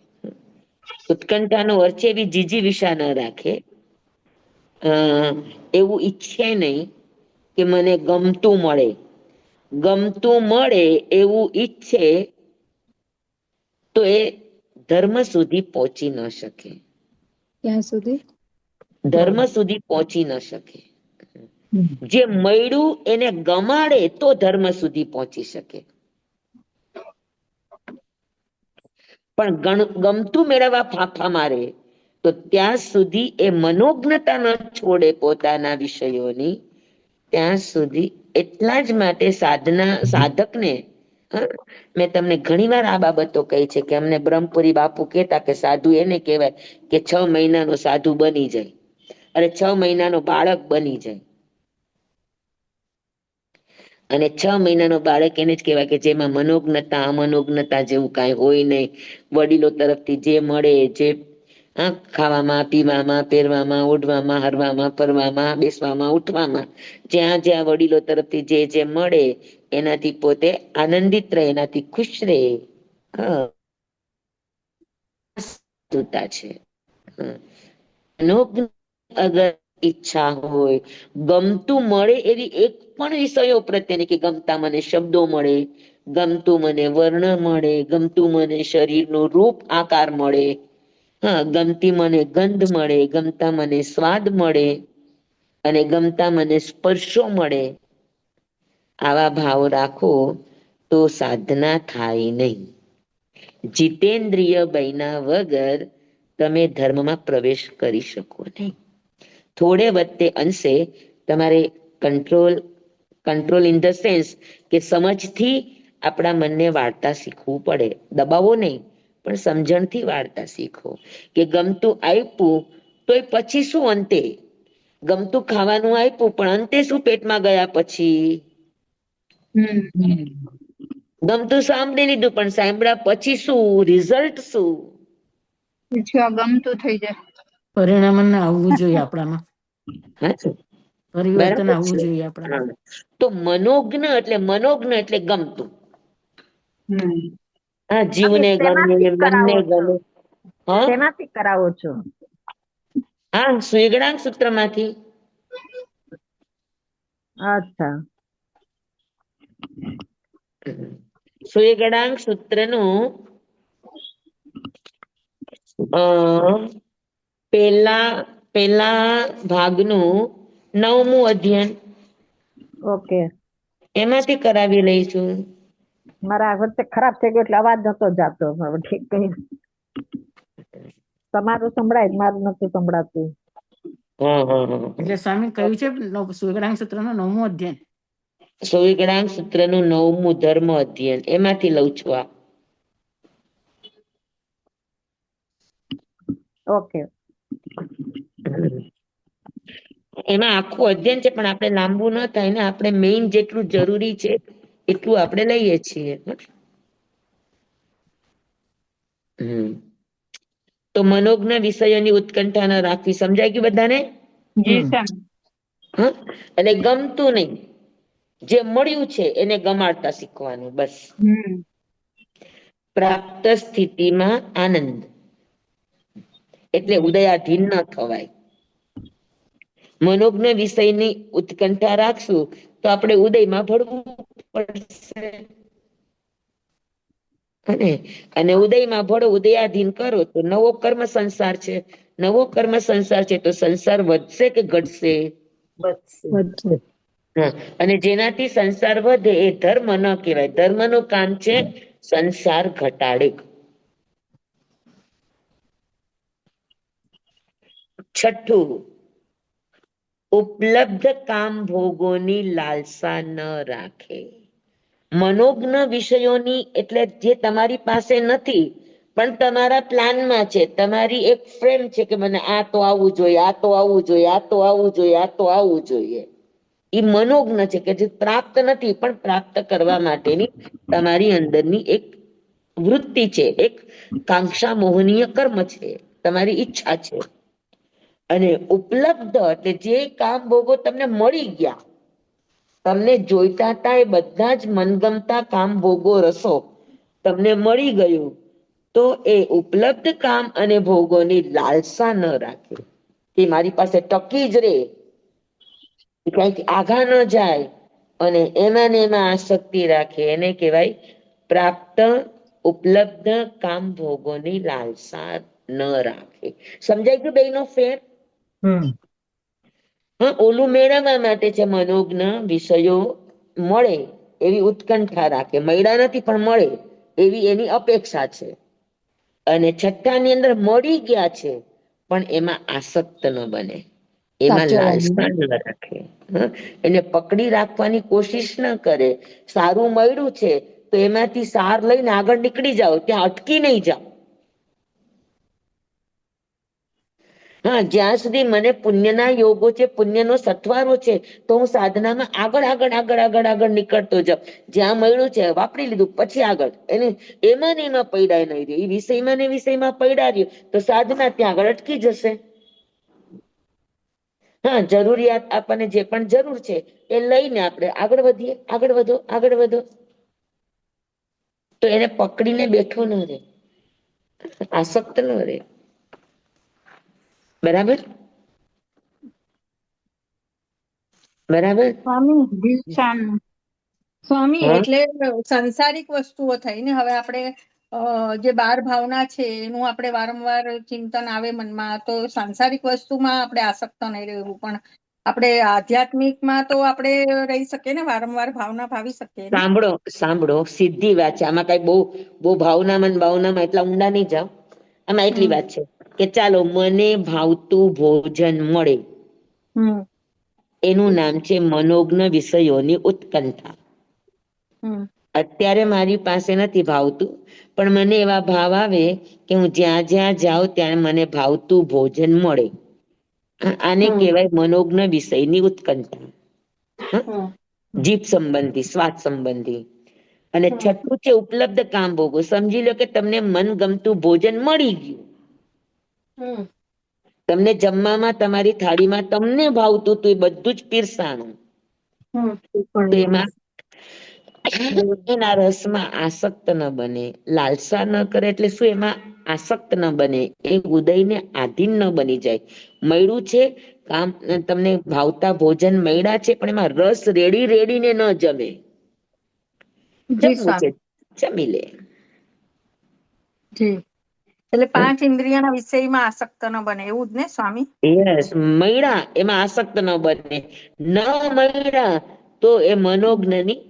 ઉત્કંઠાનો અર્થ છે એવી જીજીવિષા ન રાખે. એવું ઈચ્છે નહીં કે મને ગમતું મળે એવું ઈચ્છે તો એ ધર્મ સુધી પહોંચી ન શકે. ત્યાં સુધી ધર્મ સુધી પહોંચી ન શકે. જે મળ્યું એને ગમાડે તો ધર્મ સુધી પહોંચી શકે. પણ ગમતું મેળવવા ફાંફા મારે તો ત્યાં સુધી એ મનોજ્ઞતા ન છોડે પોતાના વિષયોની, ત્યાં સુધી. એટલા જ માટે સાધકને, મેં તમને ઘણી વાર આ બાબતો કહી છે કે અમને બ્રહ્મપુરી બાપુ કહેતા કે સાધુ એને કહેવાય કે 6 મહિનાનો સાધુ બની જાય, અને 6 મહિનાનો બાળક બની જાય. અને 6 મહિનાનો બાળક એને જ કહેવાય કે જેમાં મનોજ્ઞતા અમનોજ્ઞતા જેવું કાંઈ હોય નહીં. વડીલો તરફથી જે મળે, જે ખાવામાં, પીવામાં, પહેરવામાં, ઓઢવામાં, હરવામાં, ફરવામાં, બેસવામાં, ઉઠવામાં, જ્યાં જ્યાં વડીલો તરફથી જે મળે એનાથી પોતે આનંદિત રહે, એનાથી ખુશ રહે. છે અગર ઈચ્છા હોય, ગમતું મળે એવી એક પણ વિષયો પ્રત્યેની, કે ગમતા મને શબ્દો મળે, ગમતું મને વર્ણ મળે, ગમતું મને શરીરનું રૂપ આકાર મળે, ગમતી મને ગંધ મળે, ગમતા મને સ્વાદ મળે, અને ગમતા મને સ્પર્શો મળે, આવા ભાવ રાખો તો સાધના થાય નહીં. જીતેન્દ્રિય બન્યા વગર તમે ધર્મમાં પ્રવેશ કરી શકો નહીં. થોડે વખતે અંશે તમારે કંટ્રોલ ઇન ધ સેન્સ કે સમજથી આપણા મનને વાળતા શીખવું પડે. દબાવો નહીં, પણ સમજણથી વાળતા શીખો. કે ગમતું આપ્યું તો પછી શું, અંતે ગમતું ખાવાનું આપ્યું પણ અંતે શું પેટમાં ગયા પછી? ગમતું સાંભળી લીધું પણ સાંભળ્યા પછી શું, રિઝલ્ટ શું? ગમતું થઈ જાય. પરિણામ આવવું જોઈએ આપણામાં. સાચું. પરિવર્તન બરાબર આવવું છે. જોઈએ આપણા. હા. તો મનોજ્ઞ એટલે ગમતું. હા, જીવને ગમે, મનને ગમે. હા શેનાથી કરાવો છો? હા, સ્વેગડાંક સૂત્રમાંથી. અચ્છા. સ્વેગડાંક સૂત્રનું પેલા ભાગનું 9મું અધ્યયન ઓકે. એમાંથી કરાવી લઈશું. મારા આગળ ખરાબ થઈ ગયો એટલે અવાજ નતો જાતો. હવે ઠીક કહ્યું. તમારું સંભળાય, મારું નથી સંભળાતું. એટલે સ્વામી કહ્યું છે સ્વેગડાંક સૂત્રનો 9મું અધ્યયન. સ્વેગડાંક સૂત્રનું 9મું ધર્મ અધ્યયન એમાંથી લઉં છું. આ ઓકે. એમાં આખું અધ્યયન છે, પણ આપણે લાંબુ ન થાય ને, આપણે મેઇન જેટલું જરૂરી છે એટલું આપણે લઈએ છીએ. તો મનોજ્ઞ વિષયોની ઉત્કંઠા ન રાખવી. સમજાય ગયું બધાને? જી સ્વામી. હા, અને ગમતું નહીં, જે મળ્યું છે એને ગમાડતા શીખવાનું. બસ. પ્રાપ્ત સ્થિતિમાં આનંદ એટલે ઉદયાધીન ન થવાય. મનોજ્ઞ વિષયની ઉત્કંઠા રાખશું તો આપણે ઉદયમાં ભળવું પડશે. અને ઉદયમાં ભળો, ઉદયાધીન કરો તો નવો કર્મ સંસાર છે. નવો કર્મ સંસાર છે તો સંસાર વધશે કે ઘટશે? વધશે. હા, અને જેનાથી સંસાર વધે એ ધર્મ ન કહેવાય. ધર્મનું કામ છે સંસાર ઘટાડે. છઠ્ઠું, ઉપલબ્ધ કામ ભોગોની લાલસા ન રાખે. મનોજ્ઞ વિષયોની એટલે જે તમારી પાસે નથી પણ તમારા પ્લાનમાં છે, તમારી એક ફ્રેમ છે કે મને આ તો આવવું જોઈએ, આ તો આવવું જોઈએ, આ તો આવવું જોઈએ, આ તો આવવું જોઈએ. એ મનોજ્ઞ છે કે જે પ્રાપ્ત નથી પણ પ્રાપ્ત કરવા માટેની તમારી અંદરની એક વૃત્તિ છે, એક કાંક્ષા મોહનીય કર્મ છે, તમારી ઈચ્છા છે. અને ઉપલબ્ધ એટલે જે કામ ભોગો તમને મળી ગયા, તમને જોઈતા હતા એ બધા જ મનગમતા કામ ભોગો રસો તમને મળી ગયું, તો એ ઉપલબ્ધ કામ અને ભોગોની લાલસા ન રાખે કે મારી પાસે ટકી જ રે, કઈક આઘા ન જાય અને એમાં ને એમાં આસક્તિ રાખે, એને કહેવાય પ્રાપ્ત ઉપલબ્ધ કામ ભોગોની લાલસા ન રાખે. સમજાય ગયું બેયનો ફેર? હા, ઓલું મેળવવા માટે છે મનોજ્ઞ વિષયો મળે એવી ઉત્કંઠા રાખે, મળ્યા નથી પણ મળે એવી એની અપેક્ષા છે. અને છઠ્ઠાની અંદર મળી ગયા છે પણ એમાં આસક્ત ન બને, એમાં લાલસા ન રાખે, એને પકડી રાખવાની કોશિશ ન કરે. સારું મળ્યું છે તો એમાંથી સાર લઈને આગળ નીકળી જાઓ, ત્યાં અટકી નહીં જાઓ. હા, જ્યાં સુધી મને પુણ્યના યોગો છે, પુણ્યનો સથવારો છે, તો હું સાધનામાં આગળ આગળ આગળ આગળ આગળ નીકળતો જાઉં. જ્યાં મળ્યું છે વાપરી લીધું, પછી આગળ એને એમાં ને એમાં પૈડાય નહીં રહ્યો, એ વિષયમાં ને વિષયમાં પૈડા રહ્યો તો સાધના ત્યાં આગળ અટકી જશે. હા, જરૂરિયાત આપણને જે પણ જરૂર છે એ લઈને આપણે આગળ વધીએ, આગળ વધો, આગળ વધો. તો એને પકડીને બેઠો ન રહે, આસક્ત ન રહે. બરાબર? બરાબર? સ્વામી, હા, એટલે સંસારિક વસ્તુઓ થઈ ને, હવે આપણે જે બાર ભાવના છે એનું આપણે વારંવાર ચિંતન આવે મનમાં, તો સાંસારિક વસ્તુમાં આપણે આસક્ત નહીં રહેવું, પણ આપણે આધ્યાત્મિકમાં તો આપણે રહી શકીએ ને, વારંવાર ભાવના ભાવી શકીએ ને. સાંભળો સાંભળો, સીધી વાત છે. આમાં કઈ બહુ ભાવનામાં એટલા ઊંડા નહીં જાઓ. આમાં એટલી વાત છે કે ચાલો મને ભાવતું ભોજન મળે, એનું નામ છે મનોજ્ઞ વિષયોની ઉત્કંઠા. અત્યારે મારી પાસે નથી ભાવતું, પણ મને એવા ભાવ આવે કે હું જ્યાં જ્યાં જાઉં ત્યાં મને ભાવતું ભોજન મળે. આને કહેવાય મનોજ્ઞ વિષયની ઉત્કંઠા. જીભ સંબંધી, સ્વાદ સંબંધી. અને છઠ્ઠું છે ઉપલબ્ધ કામ ભોગો. સમજી લો કે તમને મનગમતું ભોજન મળી ગયું, તમને જમવામાં તમારી થાળીમાં તમને ભાવતું હતું એ બધું જ પીરસાણું, તો એમાં એના રસમાં આસક્ત ન બને, લાલસા ન કરે, એટલે શું એમાં આસક્ત ન બને, એ ઉદયને આધીન ન બની જાય. મળ્યું છે કામ, તમને ભાવતા ભોજન મળ્યા છે, પણ એમાં રસ રેડી રેડીને ન જમે. જી જમવું છે, સ્વામી જમી લે. જી. એટલે 5 ઇન્દ્રિયના વિષયમાં આસક્ત ન બને, એવું જ ને સ્વામી? યસ, મળ્યા એમાં આસક્ત ન બને, ન મળ્યા તો એ મનોજ્ઞની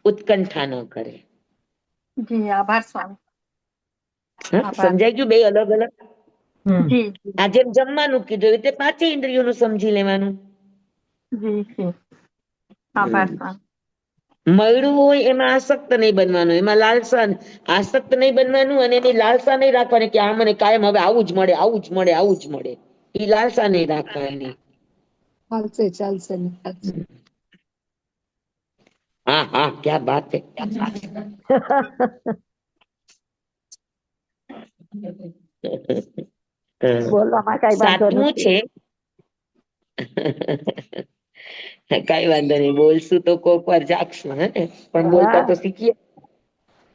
ઉત્કંઠા ન કરે. જી, આભાર સ્વામી. હા, આભાર. સમજાઈ ગયું? બે અલગ અલગ. જી આ જેમ જમવાનું કીધું એવી રીતે 5 ઇન્દ્રિયોનું સમજી લેવાનું. જી જી, આભાર સ્વામી. મળ્યું હોય એમાં આસક્ત નહીં બનવાનું, એમાં લાલસા આસક્ત નહીં બનવાનું, અને એની લાલસા નહીં રાખવાની કે આ મને કાયમ હવે આવું જ મળે, આવું જ મળે, આવું જ મળે. એ લાલસા નહીં રાખવાની. ચાલશે ચાલશે ને ચાલશે. હા હા, ક્યાં બાત હે. બોલવામાં કઈ વાંધો સાતમું નથી. છે, કઈ વાંધો નહીં, બોલશું તો કોક વાર જાગશું, હે ને? પણ બોલતા તો શીખીએ.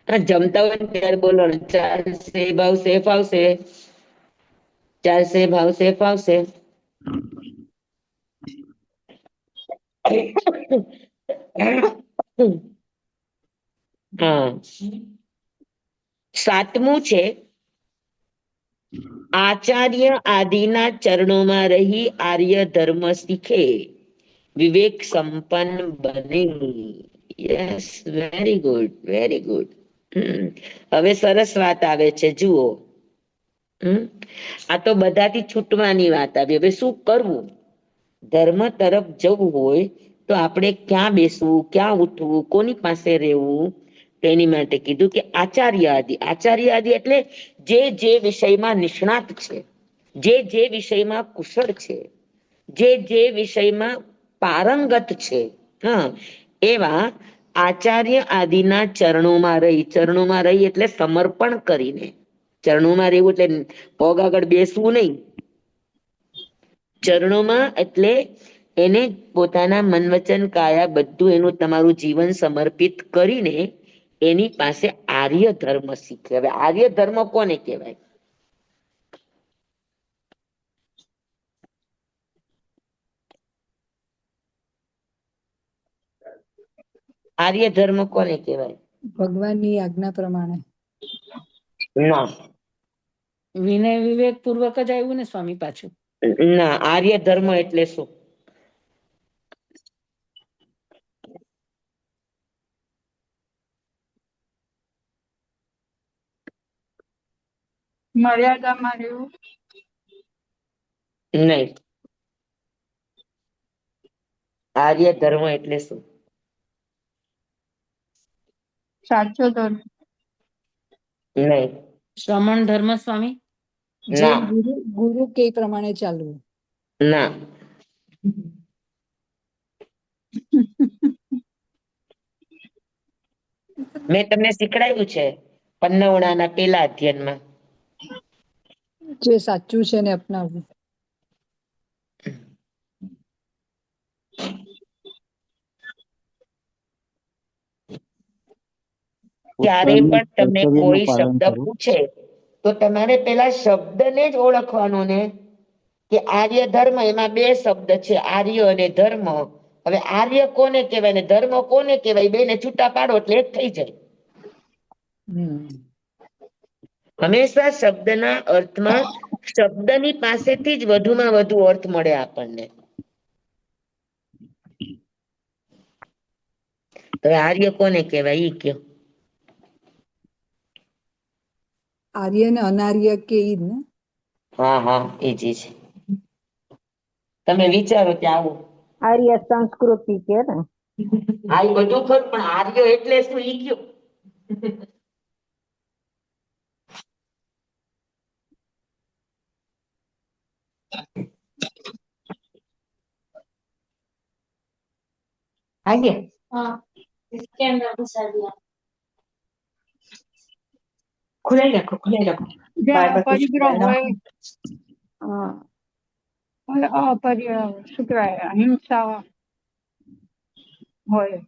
હા, જમતા હોય ને ત્યારે બોલવાનું. ચાલશે, ભાવશે, ફાવશે. ચાલશે, ભાવશે, ફાવશે. હા, સાતમું છે, આચાર્ય આદિના ચરણોમાં રહી આર્ય ધર્મ શીખે, વિવેક સંપન્ન બને. Yes, very good, very good. હવે સરસ વાત આવે છે, જુઓ. આ તો બધાથી છૂટવાની વાત આવી. હવે શું કરવું? ધર્મ તરફ જવું હોય તો આપણે ક્યાં બેસવું, ક્યાં ઉઠવું, કોની પાસે રહેવું? તેની માટે કીધું કે આચાર્ય આદિ. આચાર્ય આદિ એટલે જે વિષયમાં નિષ્ણાત છે, જે વિષયમાં કુશળ છે, જે વિષયમાં પારંગત છે, હા, એવા આચાર્ય આદિના ચરણોમાં રહી એટલે સમર્પણ કરીને. ચરણોમાં રહેવું એટલે પગ આગળ બેસવું નહીં. ચરણોમાં એટલે એને પોતાના મન વચન કાયા બધું એનું તમારું જીવન સમર્પિત કરીને એની પાસે આર્ય ધર્મ શીખે. હવે આર્ય ધર્મ કોને કહેવાય? આર્ય ધર્મ કોને કહેવાય? ભગવાનની આજ્ઞા પ્રમાણે. ના વિનય વિવેક પૂર્વક જ આવ્યું ને સ્વામી પાછું. ના, આર્ય ધર્મ એટલે શું? મર્યાદામાં રહેવું. નહીં. આર્ય ધર્મ એટલે શું? સાચો ધર્મ. નહીં. શ્રમણ ધર્મ સ્વામી. જે ના ગુરુ કે એ પ્રમાણે ચાલવું. ના. મેં તમને શીખડાયું છે પન્નવડાના પેલા અધ્યયનમાં. જે સાચું છે ને અપનાવવું. ક્યારે પણ તમને કોઈ શબ્દ પૂછે તો તમારે પેલા શબ્દને જ ઓળખવાનો ને, કે આર્ય ધર્મ, એમાં 2 શબ્દ છે, આર્ય અને ધર્મ. હવે આર્ય કોને કહેવાય ને ધર્મ કોને કહેવાય, બેને છૂટા પાડો એટલે એક થઈ જાય. હંમેશા શબ્દના અર્થમાં શબ્દની પાસેથી જ વધુમાં વધુ અર્થ મળે આપણને. તો આર્ય કોને કહેવાય ઈ કયો? આર્ય ને અનાર્ય કે ઈ જ ને. હા હા, એ જ છે. તમે વિચારો કે આવું આર્ય સંસ્કૃતિ કે ને. આ ઈ બધું ખરું, પણ આર્ય એટલે શું ઈ કયો? આર્ય ખુલાઈ રાખો. જ્યાં પરિગ્રહ હોય શું કહેવાય, અહિંસા હોય.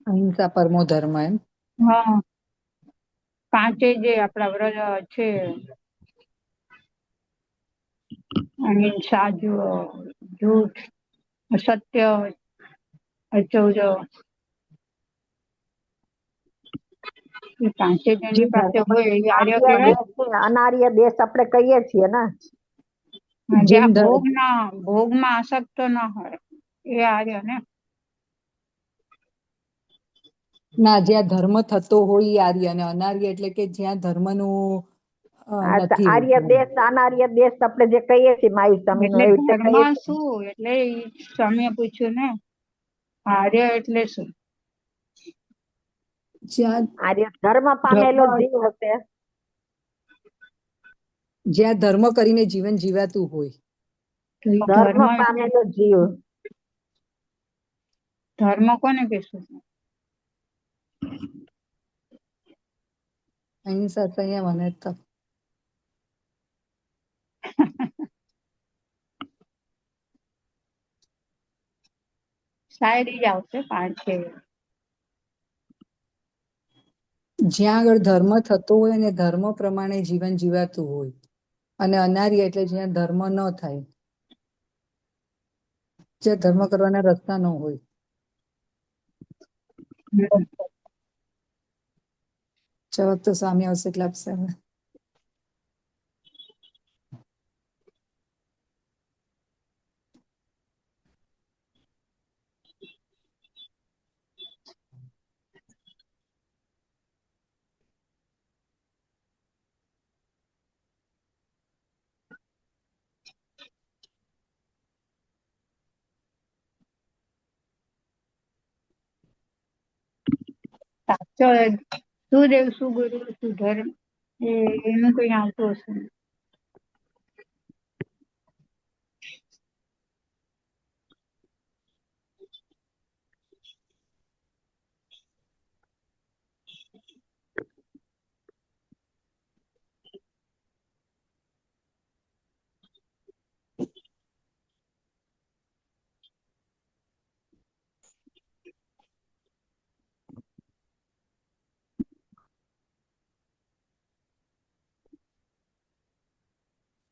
અહિંસા પરમો ધર્મ એમ. હા, પાંચે જે આપણા વ્રત છે, અહિંસા, જૂઠ, અસત્ય, અચૌર્ય, એ પાંચે જે જેની પાસે ધર્મ હોય એ આર્ય આર્ય કહેવાય. દેશ છે, અનાર્ય દેશ આપણે કહીએ છીએ ને. જેમ જ્યાં ભોગમાં આસક્ત ના હોય એ આર્ય ને. ના, જ્યાં ધર્મ થતો હોય એ આર્ય, અને અનાર્ય એટલે કે જ્યાં ધર્મનું નથી આર્ય હોતું. દેશ અનાર્ય દેશ આપણે જે કહીએ છીએ માઈ સ્વામીનું, એટલે એવી રીતે ધર્મ કહીએ છીએ. શું, એટલે ઈ સ્વામીએ પૂછ્યું ને, આર્ય એટલે શું? જ્યાં આર્ય ધર્મ પામેલો જીવ હશે. જ્યાં ધર્મ કરીને જીવન જીવાતું હોય. તો ઈ ધર્મ પામેલો જીવ. ધર્મ કોને કહેશું? અહિંસા, સંયમ અને તપ. શાયરી જ આવશે પાંચે. જ્યાં આગળ ધર્મ થતો હોય અને ધર્મ પ્રમાણે જીવન જીવાતું હોય, અને અનાર્ય એટલે જ્યાં ધર્મ ન થાય, જ્યાં ધર્મ કરવાના રસ્તા ન હોય. જવાબ તો સ્વામી આવશે એટલે આપશે હવે. સાચો શું દેવ, શું ગુરુ, શું ધર્મ, એનું કઈ આવતું હશે.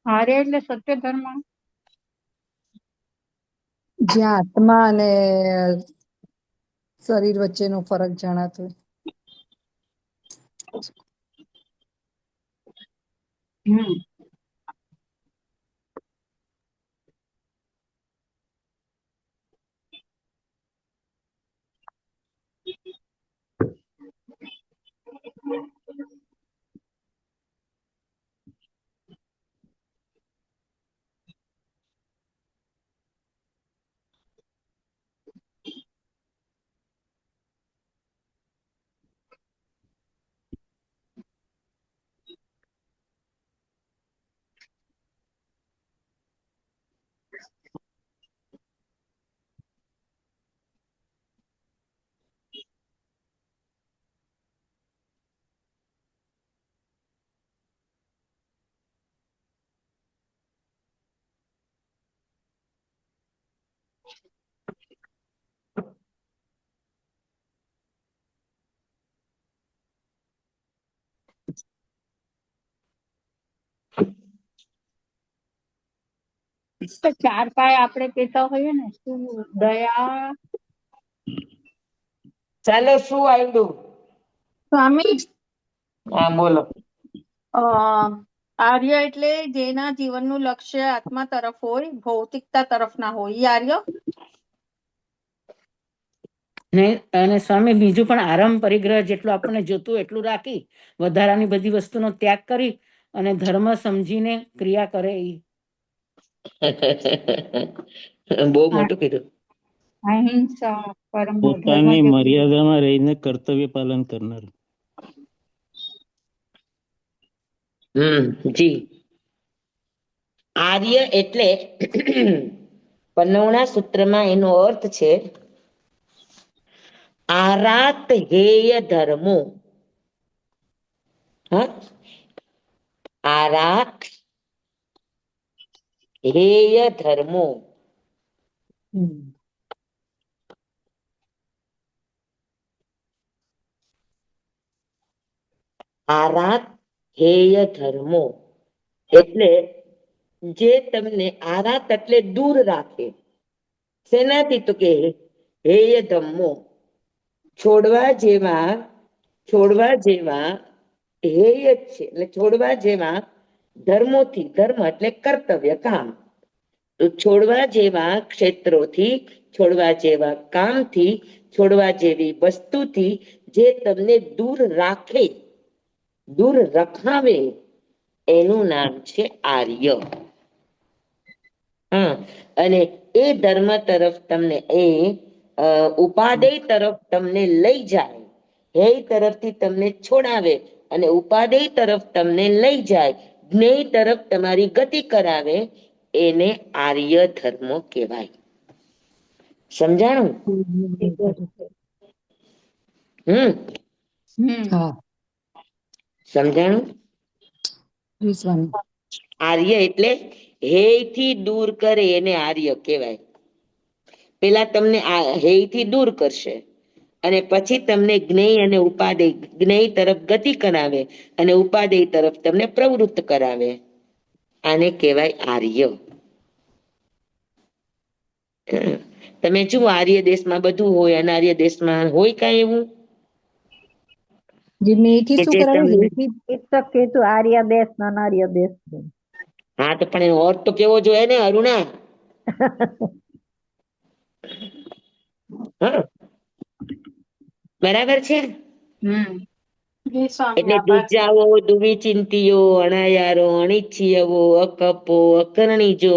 આર્ય એટલે સત્ય ધર્મ. જ્યાં આત્મા અને શરીર વચ્ચેનો ફરક જણાતો હોય. તો ચાર પાય આપણે કહેતા હોઈએ ને, શું દયા. ચાલો, શું આવ્યું? સ્વામી, હા, બોલો. આર્ય એટલે જેના જીવનનું લક્ષ્ય આત્મા તરફ હોય, ભૌતિકતા તરફ ના હોય, ઈ આર્ય. ને અને સ્વામી બીજું પણ આરંભ પરિગ્રહ જેટલું આપણને જોતું એટલું રાખી, વધારાની બધી વસ્તુનો ત્યાગ કરી અને ધર્મ સમજીને ક્રિયા કરે એ. બહુ મોટું કીધું. અહિંસા પરમો ધર્મ પોતાની જે મર્યાદામાં રહીને કર્તવ્ય પાલન કરનાર. જી. આર્ય એટલે પનોણા સૂત્રમાં એનો અર્થ છે આરાત હેય ધર્મો. આરાત હેય ધર્મો. હમ. આરાત હેય ધર્મો એટલે જે તમને આરાત એટલે દૂર રાખે. શેનાથી? તો કે હેય ધમ્મો, છોડવા જેવા હેય જ છે, એટલે છોડવા જેવા ધર્મોથી. ધર્મ એટલે કર્તવ્ય, કામ. તો છોડવા જેવા ક્ષેત્રોથી, છોડવા જેવા કામથી, છોડવા જેવી વસ્તુથી જે તમને દૂર રાખે, દૂર રખાવે, એનું નામ છે આર્ય. હા, અને એ ધર્મ તરફ તમને, એ ઉપાદેય તરફ તમને લઈ જાય, હેય તરફથી તમને છોડાવે અને ઉપાદેય તરફ તમને લઈ જાય, જ્ઞેય તરફ તમારી ગતિ કરાવે, એને આર્ય ધર્મો કહેવાય. સમજાણું? હા, સમજાણું? જી સ્વામી. આર્ય એટલે હેય થી દૂર કરે, એને આર્ય કહેવાય. પેલા તમને હેય થી દૂર કરશે અને પછી તમને જ્ઞેય અને ઉપાદેય, જ્ઞેય તરફ ગતિ કરાવે અને ઉપાદેય તરફ તમને પ્રવૃત્ત કરાવે, આને કહેવાય આર્ય. તમે જુઓ, આર્ય દેશમાં બધું હોય, અનાર્ય દેશમાં હોય કાંઈ એવું? જે મેથી કે શું જે કરાવે? તમને, હેથી એક તો કીધું આર્ય દેશ ને અનાર્ય દેશ. હા તો પણ એનો અર્થ તો કેવો જોઈએ ને અરુણા? હા, બરાબર છે. એટલે દુજાઓ, દુવિચિંતીઓ, અણાયારો, અનિચ્છીયવો, અકપો, અકરણીજો,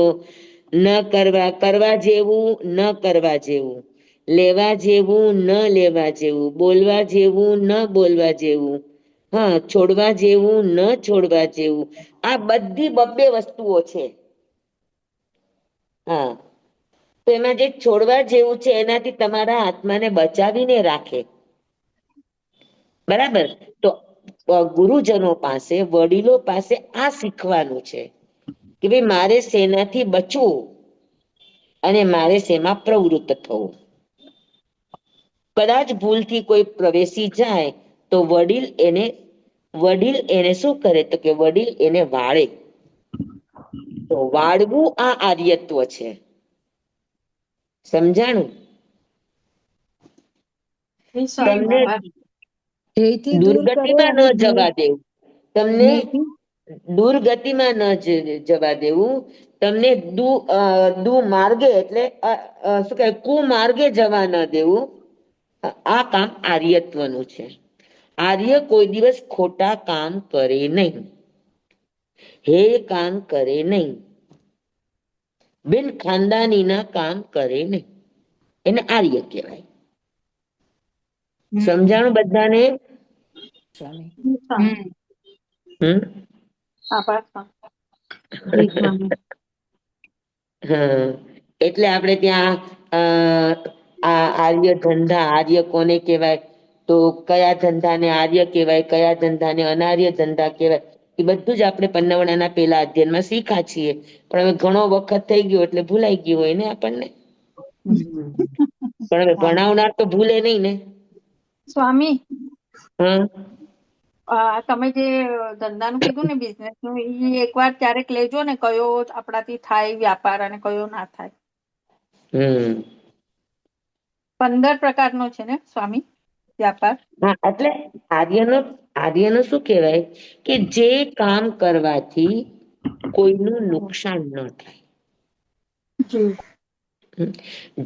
ન કરવા, કરવા જેવું, ન કરવા જેવું, લેવા જેવું, ન લેવા જેવું, બોલવા જેવું, ન બોલવા જેવું, હા, છોડવા જેવું, ન છોડવા જેવું, આ બધી બબ્બે વસ્તુઓ છે. હા, તો એમાં જે છોડવા જેવું છે, એનાથી તમારા આત્માને બચાવીને રાખે. બરાબર? તો ગુરુજનો પાસે, વડીલો પાસે આ શીખવાનું છે કે ભાઈ મારે શેનાથી બચવું અને મારે શેમાં પ્રવૃત્ત થવું. કદાચ ભૂલથી કોઈ પ્રવેશી જાય તો વડીલ એને શું કરે? તો કે વડીલ એને વાળે. તો વાળવું આ આર્યત્વ છે. સમજાણું? તમને હેયથી દૂર કરે દુર્ગતિમાં અને ન જવા દેવું, તમને જ્ઞેયથી દુર્ગતિમાં ન જવા દેવું, તમને દુમાર્ગે એટલે શું કહેવાય, કુમાર્ગે જવા ન દેવું. આ કામ આર્યત્વનું છે. આર્ય કોઈ દિવસ ખોટા કામ કરે નહીં, હેય કામ કરે નહીં, બિન ખાનદાની ના કામ કરે નહીં, એને આર્ય કહેવાય. સમજાણું બધાને? સ્વામી. હમ. હા, એટલે આપણે ત્યાં આ આર્ય ધંધા, આર્ય કોને કહેવાય? તો કયા ધંધાને આર્ય કહેવાય, કયા ધંધાને અનાર્ય ધંધા કહેવાય, એ બધું જ આપણે પન્નાવડાના પેલા અધ્યયનમાં શીખા છીએ. પણ હવે ઘણો વખત થઈ ગયો એટલે ભૂલાઈ ગયું હોય ને આપણને. પણ હવે ભણાવનાર તો ભૂલે નહીં ને. સ્વામી, હા, તમે જે ધંધાનું કીધું ને, બિઝનેસ નું, એ એકવાર ક્યારેક લેજો ને, કયો આપણાથી થાય વ્યાપાર અને કયો ના થાય. 15 પ્રકારનો છે ને સ્વામી વ્યાપાર? હા, એટલે આર્યનો શું કહેવાય કે જે કામ કરવાથી કોઈનું નુકસાન ન થાય,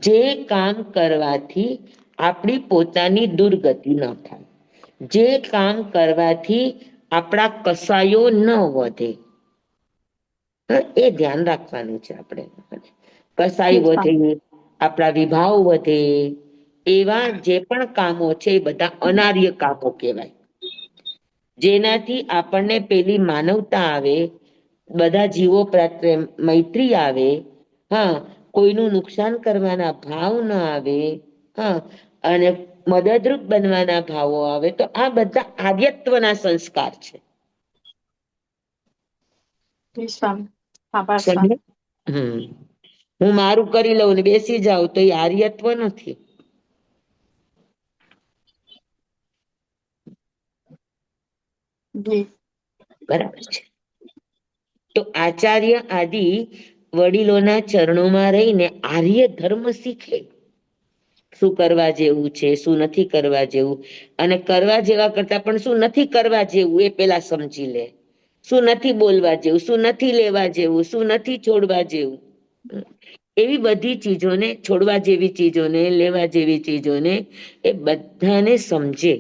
જે કામ કરવાથી આપણી પોતાની દુર્ગતિ ન થાય, જે કામ કરવાથી આપણા કસાયો ન વધે, એ ધ્યાન રાખવાનું છે આપણે. કસાઈ વધે, આપણા વિભાવ વધે, એવા જે પણ કામો છે એ બધા અનાર્ય કામો કહેવાય. જેનાથી આપણને પેલી માનવતા આવે, બધા જીવો પ્રત્યે મૈત્રી આવે, હા, કોઈનું નુકસાન કરવાના ભાવ ન આવે, હા, અને મદદરૂપ બનવાના ભાવો આવે, તો આ બધા આર્યત્વના સંસ્કાર છે. સ્વામી, આભાર સ્વામી. સમજ્યા? હું મારું કરી લઉં ને બેસી જાઉં તો એ આર્યત્વ નથી. જી બરાબર છે. તો આચાર્ય આદિ વડીલોના ચરણોમાં રહીને આર્ય ધર્મ શીખે. શું કરવા જેવું છે, શું નથી કરવા જેવું, અને કરવા જેવા કરતા પણ શું નથી કરવા જેવું એ પેલા સમજી લે. શું નથી બોલવા જેવું, શું નથી લેવા જેવું, શું નથી છોડવા જેવું. એવી બધી ચીજોને, છોડવા જેવી ચીજોને, લેવા જેવી ચીજોને એ બધાને સમજે.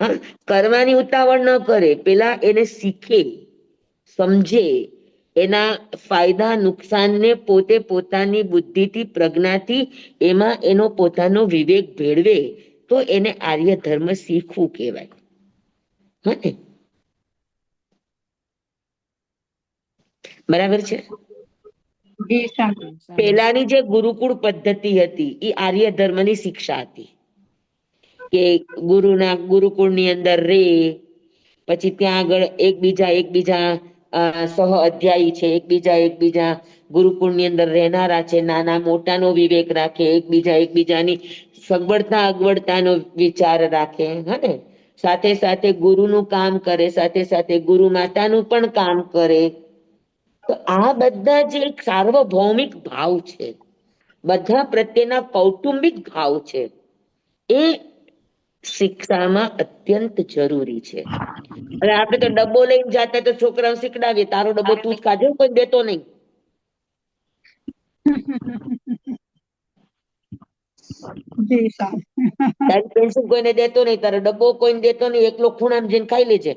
હા, કરવાની ઉતાવળ ન કરે, પેલા એને શીખે, સમજે, એના ફાયદા નુકસાનને પોતે પોતાની બુદ્ધિથી, પ્રજ્ઞાથી એમાં એનો પોતાનો વિવેક ભેળવે તો એને આર્ય ધર્મ શીખવું કહેવાય. હા ને, બરાબર છે. જી સ્વામી. પેલાની જે ગુરુકુળ પદ્ધતિ હતી એ આર્ય ધર્મની શિક્ષા હતી કે ગુરુના ગુરુકુળની અંદર રે, પછી ત્યાં આગળ એકબીજા સહ અધ્યાયી છે, એકબીજા ગુરુકુળની અંદર રહેનારા છે, નાના મોટાનો વિવેક રાખે, એકબીજાની સગવડતા અગવડતાનો વિચાર રાખે. હને, સાથે સાથે ગુરુનું કામ કરે, સાથે સાથે ગુરુ માતાનું પણ કામ કરે. તો આ બધા જે એક સાર્વભૌમિક ભાવ છે, બધા પ્રત્યેના કૌટુંબિક ભાવ છે, એ શિક્ષામાં અત્યંત જરૂરી છે. અને આપણે તો ડબ્બો લઈને જાતા તો છોકરાઓ શીખડાવીએ, તારો ડબ્બો તું જ ખાધો, કોઈ દેતો નહીં. જી સ્વામી. તારી પેન્સિલ કોઈને દેતો નહીં, તારો ડબ્બો કોઈને દેતો નહીં, એકલો ખૂણામાં જઈને ખાઈ લેજે.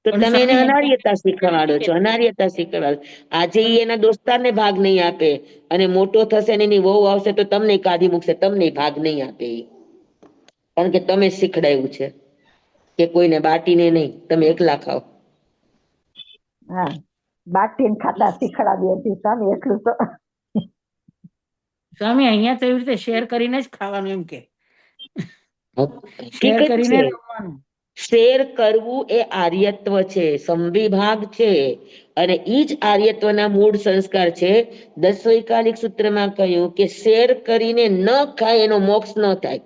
તો પણ તમે એને સ્વામી અનાર્યતા શીખવાડો છો, અનાર્યતા શીખવાડો. આજે ઈ એના દોસ્તારને ભાગ નહીં આપે, અને મોટો થશે ને એની વહુ આવશે તો તમને કાઢી મૂકશે, તમને ભાગ નહીં આપે ઈ. કારણ કે તમે શીખડાયું છે કે કોઈને બાટીને નહીં, તમે એકલા ખાઓ. હા, બાટીને ખાતા શીખડાવી હતી સ્વામી, એટલું તો. સ્વામી અહીંયા તો એવી રીતે શેર કરીને જ ખાવાનું એમ કે શેર હકીકત કરીને છે, રમવાનું. શેર કરવું એ આર્યત્વ છે, સંવિભાગ છે, અને ઈ જ આર્યત્વના મૂળ સંસ્કાર છે. દસવૈકાલિક સૂત્રમાં કહ્યું કે શેર કરીને ન ખાય એનો મોક્ષ ન થાય.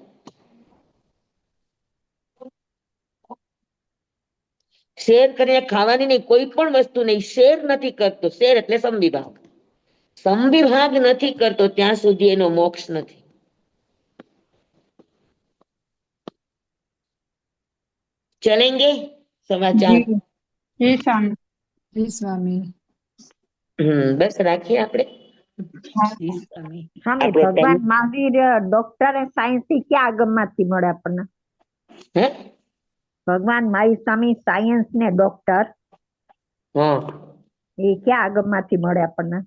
શેર કરીને ખાવાની નહીં, કોઈ પણ વસ્તુ નહીં, શેર નથી કરતો, શેર એટલે સંવિભાગ, સંવિભાગ નથી કરતો ત્યાં સુધી એનો મોક્ષ નથી. ચલેંગે 4:15. જી જી સ્વામી. જી સ્વામી. બસ રાખીએ આપણે. હા જી સ્વામી. સ્વામી, આપણો ભગવાન time. મહાવીર ડોક્ટર સાયન્સ થી ક્યાં આગમમાંથી મળે આપણને? હે? ભગવાન મહાવીર સ્વામી સાયન્સ ને ડોક્ટર હા, એ ક્યાં આગમમાંથી મળે આપણને?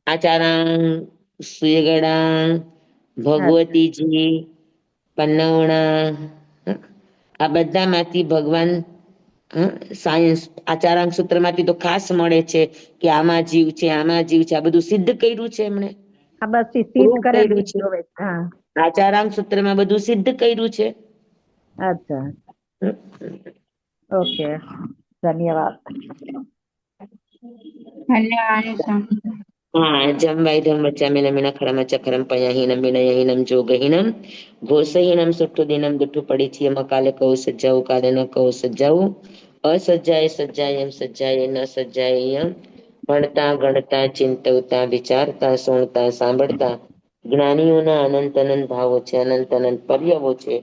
આચારામ, સુયગડા, ભગવતીજી, પન્નવણા, આ બધામાંથી ભગવાન સાયન્સ આચારાંગ સૂત્રમાંથી તો ખાસ મળે છે કે આમાં જીવ છે, આમાં જીવ છે. આ બધું સિદ્ધ કર્યું છે એમણે, આ બસ ઈ સિદ્ધ પ્રૂવ કરેલું કર્યું છે. જ જોવે. હા, આચારાંગ સૂત્રમાં બધું સિદ્ધ કર્યું છે. અચ્છા, ઓકે, ધન્યવાદ. ધન્યવાદ સ્વામી. જમવાય ધર્મચામિનમિન ખરમચક્રમ પયહીનમ વિનયહીનમ જોગહીનમ ઘોષહીનમ સુઠ્ઠુદીનમ દુઠ્ઠું પડી છીએ કાલે કહું સજ્જાવું, કાલે ન કહું સજ્જાવું. અસજ્જાય સજ્જાય એમ સજ્જાય ન સજ્જાય એમ. ભણતા ગણતા ચિંતવતા વિચારતા સુણતા સાંભળતા જ્ઞાનીઓના અનંત અનંત ભાવો છે, અનંત અનંત પર્યવો છે,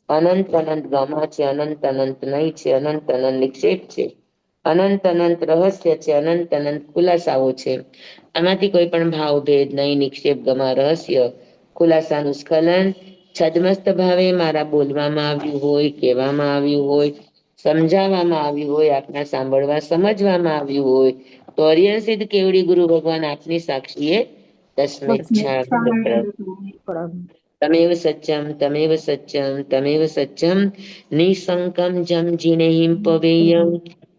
અનંત અનંત ગમા છે, અનંત અનંત નહીં છે, અનંત અનંત નિક્ષેપ છે, અનંત અનંત રહસ્ય છે, અનંત અનંત ખુલાસાઓ છે. આમાંથી કોઈ પણ ભાવ ભેદ નહીં, નિક્ષેપ ગમા રહસ્ય ખુલાસાનું સ્ખલન છદમસ્ત ભાવે મારા બોલવામાં આવ્યું હોય, કહેવામાં આવ્યું હોય, સમજાવવામાં આવ્યું હોય, આપના સાંભળવા સમજવામાં આવ્યું હોય તો અરિયસિદ્ધ કેવડી ગુરુ ભગવાન આપની સાક્ષીએ તસ્મૈચ્છામિ તમેવ સત્યમ તમેવ સત્યમ તમેવ સત્યમ નિસંકમ જમ જીનેહિમ પવેયમ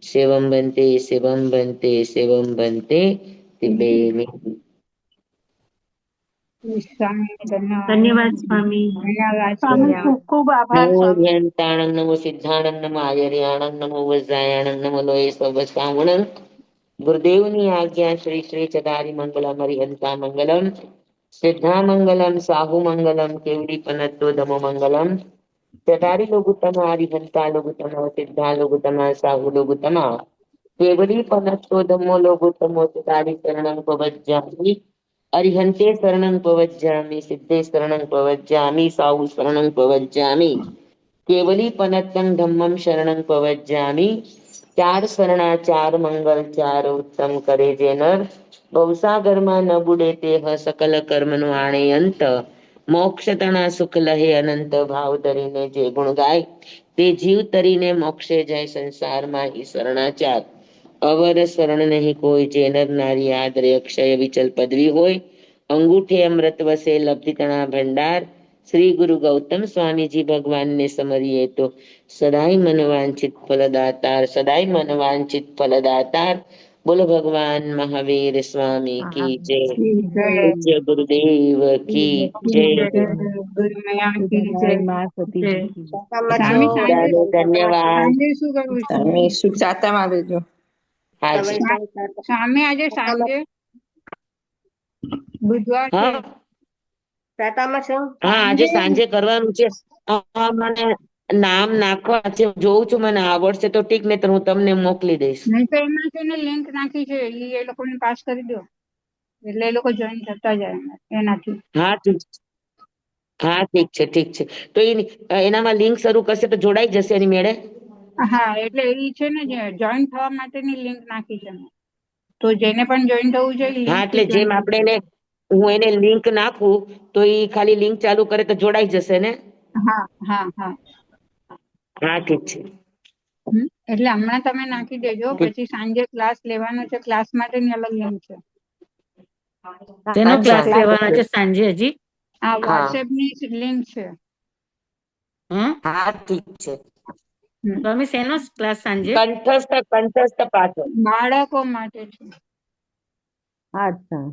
શિવમ બનતે શિવમ બનતે શિવમ બનતે તિબેમિ. સ્વામી ધન્યવાદ ધન્યવાદ સ્વામી. ધન્યવાદ સ્વામી ખૂબ ખૂબ આભાર નમો સ્વામી. ધ્યાનતાણંગ નમો સિદ્ધાણંગ નમો આયર્યાણંગ નમો વજ્રાયાણંગ નમો લોહે સવસાવણંગ. ગુરુદેવની આજ્ઞા શ્રી શ્રી ચદારી મંગલમ હરિહંતા મંગલમ સિદ્ધા મંગલમ સાહુ મંગલમ કેવડી પનત્તો ધમો મંગલમ. ચદારી લોગુતમ હરિહંતા લોગુતમ સિદ્ધા લોગુતમ સાહુ લોગુતમ કેવડી પનત્તો ધમો લોગુતમો ચદારી શરણં પવજ્જામિ. અરિહંતે શરણં પવજ્જામિ સિદ્ધે શરણં પવજ્જામિ સાહુ શરણં પવજ્જામિ કેવલી પનત્તં ધમ્મં શરણં પવજ્જામિ. ચાર શરણા ચાર મંગલ ચાર ઉત્તમ કરે જે નર. ભવસાગરમાં ન બુડે તે સકલ કર્મનો આણે અંત. મોક્ષ તણા સુખ લહે અનંત ભાવ ધરીને જે ગુણ ગાય તે જીવ તરીને મોક્ષે જાય સંસારમાં ઈ શરણાચાર. અવર શરણ નહીં કોઈ જે નર નારી આદરે અક્ષય વિચલ પદવી હોય. અંગૂઠે અમૃત વસે લબ્ધિ તણા ભંડાર. શ્રી ગુરુ ગૌતમ સ્વામીજી ભગવાનને સમરીએ તો સદાય મનવાંચિત ફલદાતાર સદાય મનવાંચિત ફલદાતાર. બોલો ભગવાન મહાવીર સ્વામી કી જય. જય પૂજ્ય ગુરુદેવ કી જય. ગુરુ મયા કી જય. માં જય. સતીજી. સ્વામી સાંજે બધાને ધન્યવાદ. સાંજે શું કરવું છે? તમે સુખ સાતામાં આવજો. હાજી સ્વામી આજે સાંજે બુધવાર છે. હા હા આજે સાંજે કરવાનું છે. મને નામ નાખવા છે જોઉં છું મને આવડશે તો ઠીક, ને તો હું તમને મોકલી દઈશ. નહીં તો એમાં છે ને લિંક નાખી છે એ લોકોને પાસ કરી દો એટલે એ લોકો જોઈન થતા જાય એનાથી. હા ઠીક છે. હા ઠીક છે ઠીક છે. તો એનામાં લિંક શરૂ કરશે તો જોડાઈ જશે એની મેળે. હા એટલે એ છે ને જોઈન થવા માટેની લિંક નાખી છે મેં. તો જેને પણ જોઈન થવું છે હા લિંક એટલે જેમ આપણે એને હું એને લિંક નાખું તો એ ખાલી લિંક ચાલુ કરે તો જોડાઈ જશે ને. હા હા હા. હા ઠીક છે. એટલે હમણાં તમે નાખી દેજો પછી સાંજે ક્લાસ લેવાનો છે ક્લાસ માટેની અલગ લિંક છે. તેનો અચ્છા ક્લાસ લેવાનો છે સાંજે હજી? આ હા વોટ્સએપ ની લિંક છે. હમ હા ઠીક છે. સ્વામી શેનો ક્લાસ સાંજે? કંઠસ્થ પાઠ. બાળકો માટે છે. અચ્છા.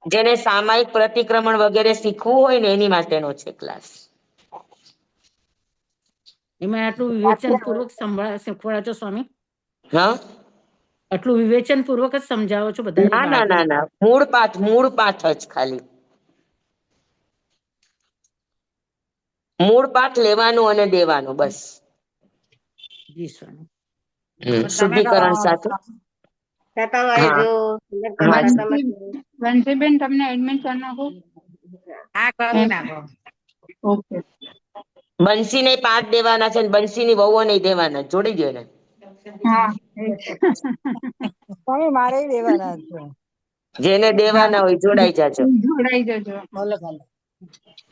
જેને સામાયિક પ્રતિક્રમણ વગેરે શીખવું હોય ને એની માટેનો છે ક્લાસ. એમાં આટલું વિવેચન પૂર્વક શીખવાડો છો સ્વામી? હા આટલું વિવેચન પૂર્વક જ સમજાવો છો બધાને ના ના ના બાળકોને? ના મૂળ પાઠ જ ખાલી. મૂળ પાઠ લેવાનું અને દેવાનું બસ. જી સ્વામી. શુદ્ધિકરણ સાથે. હા હા વંશીબેન તમને એડમિટ કરી નાખું? હા કરી નાખો. ઓકે. બંસી ને 5 દેવાના છે ને બંસી ની વહુઓ નહીં દેવાના, જોડી દો ને. હા તમે મારે દેવાના છે. જેને દેવાના હોય જોડાઈ જાજો. જોડાઈ જજો.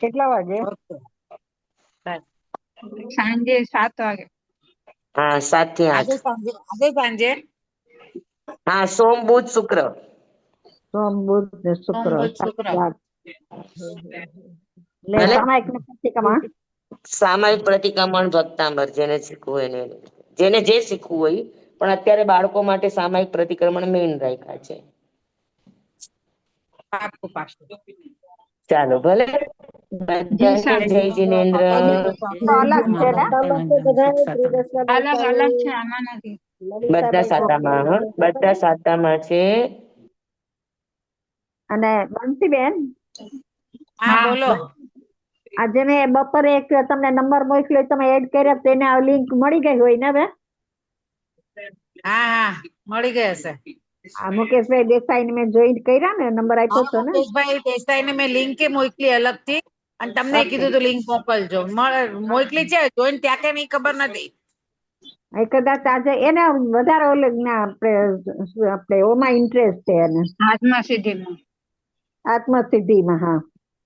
કેટલા વાગે? સાંજે 7 વાગે. હા 7 થી 8. આજે સાંજે હા સોમ બુધ શુક્ર. સોમ બુધ ને શુક્ર. શુક્ર. એટલે ભલે સામાયિક ને પ્રતિક્રમણ. સામાયિક પ્રતિક્રમણ ભક્તાંબર જેને શીખવું હોય એને, જેને જે શીખવું હોય. પણ અત્યારે બાળકો માટે સામાયિક પ્રતિક્રમણ મેઇન રાખ્યા છે. પાકું પાકું. ચાલો ભલે. જી બધાને જય સ્વામી. જિનેન્દ્ર. તો અલગ છે ને. અલગ અલગ છે આમાં નથી. બધા સાતામાં હ બધા સાતામાં છે. અને બંસીબેન, હા બોલો. આજે મેં બપોરે એક તમને નંબર મોકલ્યો તમે એડ કર્યા તેને આ લિંક મળી ગઈ હોય ને હવે? હા હા મળી ગઈ હશે. આ મુકેશભાઈ દેસાઈ મેં જોઈન્ટ કર્યા ને નંબર આપ્યો હા હતો ને. મુકેશભાઈ દેસાઈને મેં લિંક મોકલી અલગથી અને તમને Okay. કીધું તું લિંક મોકલજો. મોકલી છે જોઈન ત્યાં કે નહીં ખબર નથી. એ કદાચ આજે એને વધારે ઓલે ના આપણે ઓમાં ઇન્ટરેસ્ટ છે એને હાથમાં સીધીમાં. આત્મસિદ્ધિમાં. હા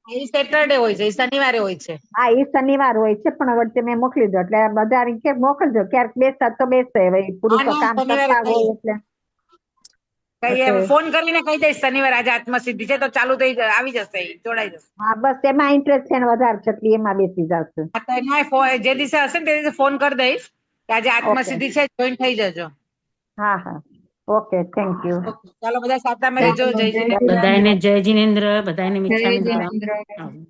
એ સેટરડે હોય છે, એ શનિવારે હોય છે. હા એ શનિવાર હોય છે પણ વચ્ચે મેં મોકલી દો એટલે બધા કે મોકલજો ક્યારેક બેસતા તો બેસે હવે પુરુષો હા, કામ શનિવારે કરતા હોય એટલે કઈ ફોન કરીને કહી દઈશ શનિવારે આજે આત્મસિદ્ધિ છે તો ચાલુ થઈ આવી જશે, જોડાઈ જશે. હા બસ એમાં ઇન્ટરેસ્ટ છે ને વધારે છે એટલે એમાં બેસી જશે. હા, તો એમાં જે દિવસે હશે ને તે દિવસે ફોન કરી દઈશ કે આજે ઓકે. આત્મસિદ્ધિ છે, જોઈન થઈ જજો. હા હા ઓકે થેન્ક યુ. ચાલો બધા સાતામાં રહેજો. જય શ્રી બધાને જય જિનેન્દ્ર, બધાને જય મિચ્છામી દુક્કડમ. જિનેન્દ્ર. આવજો.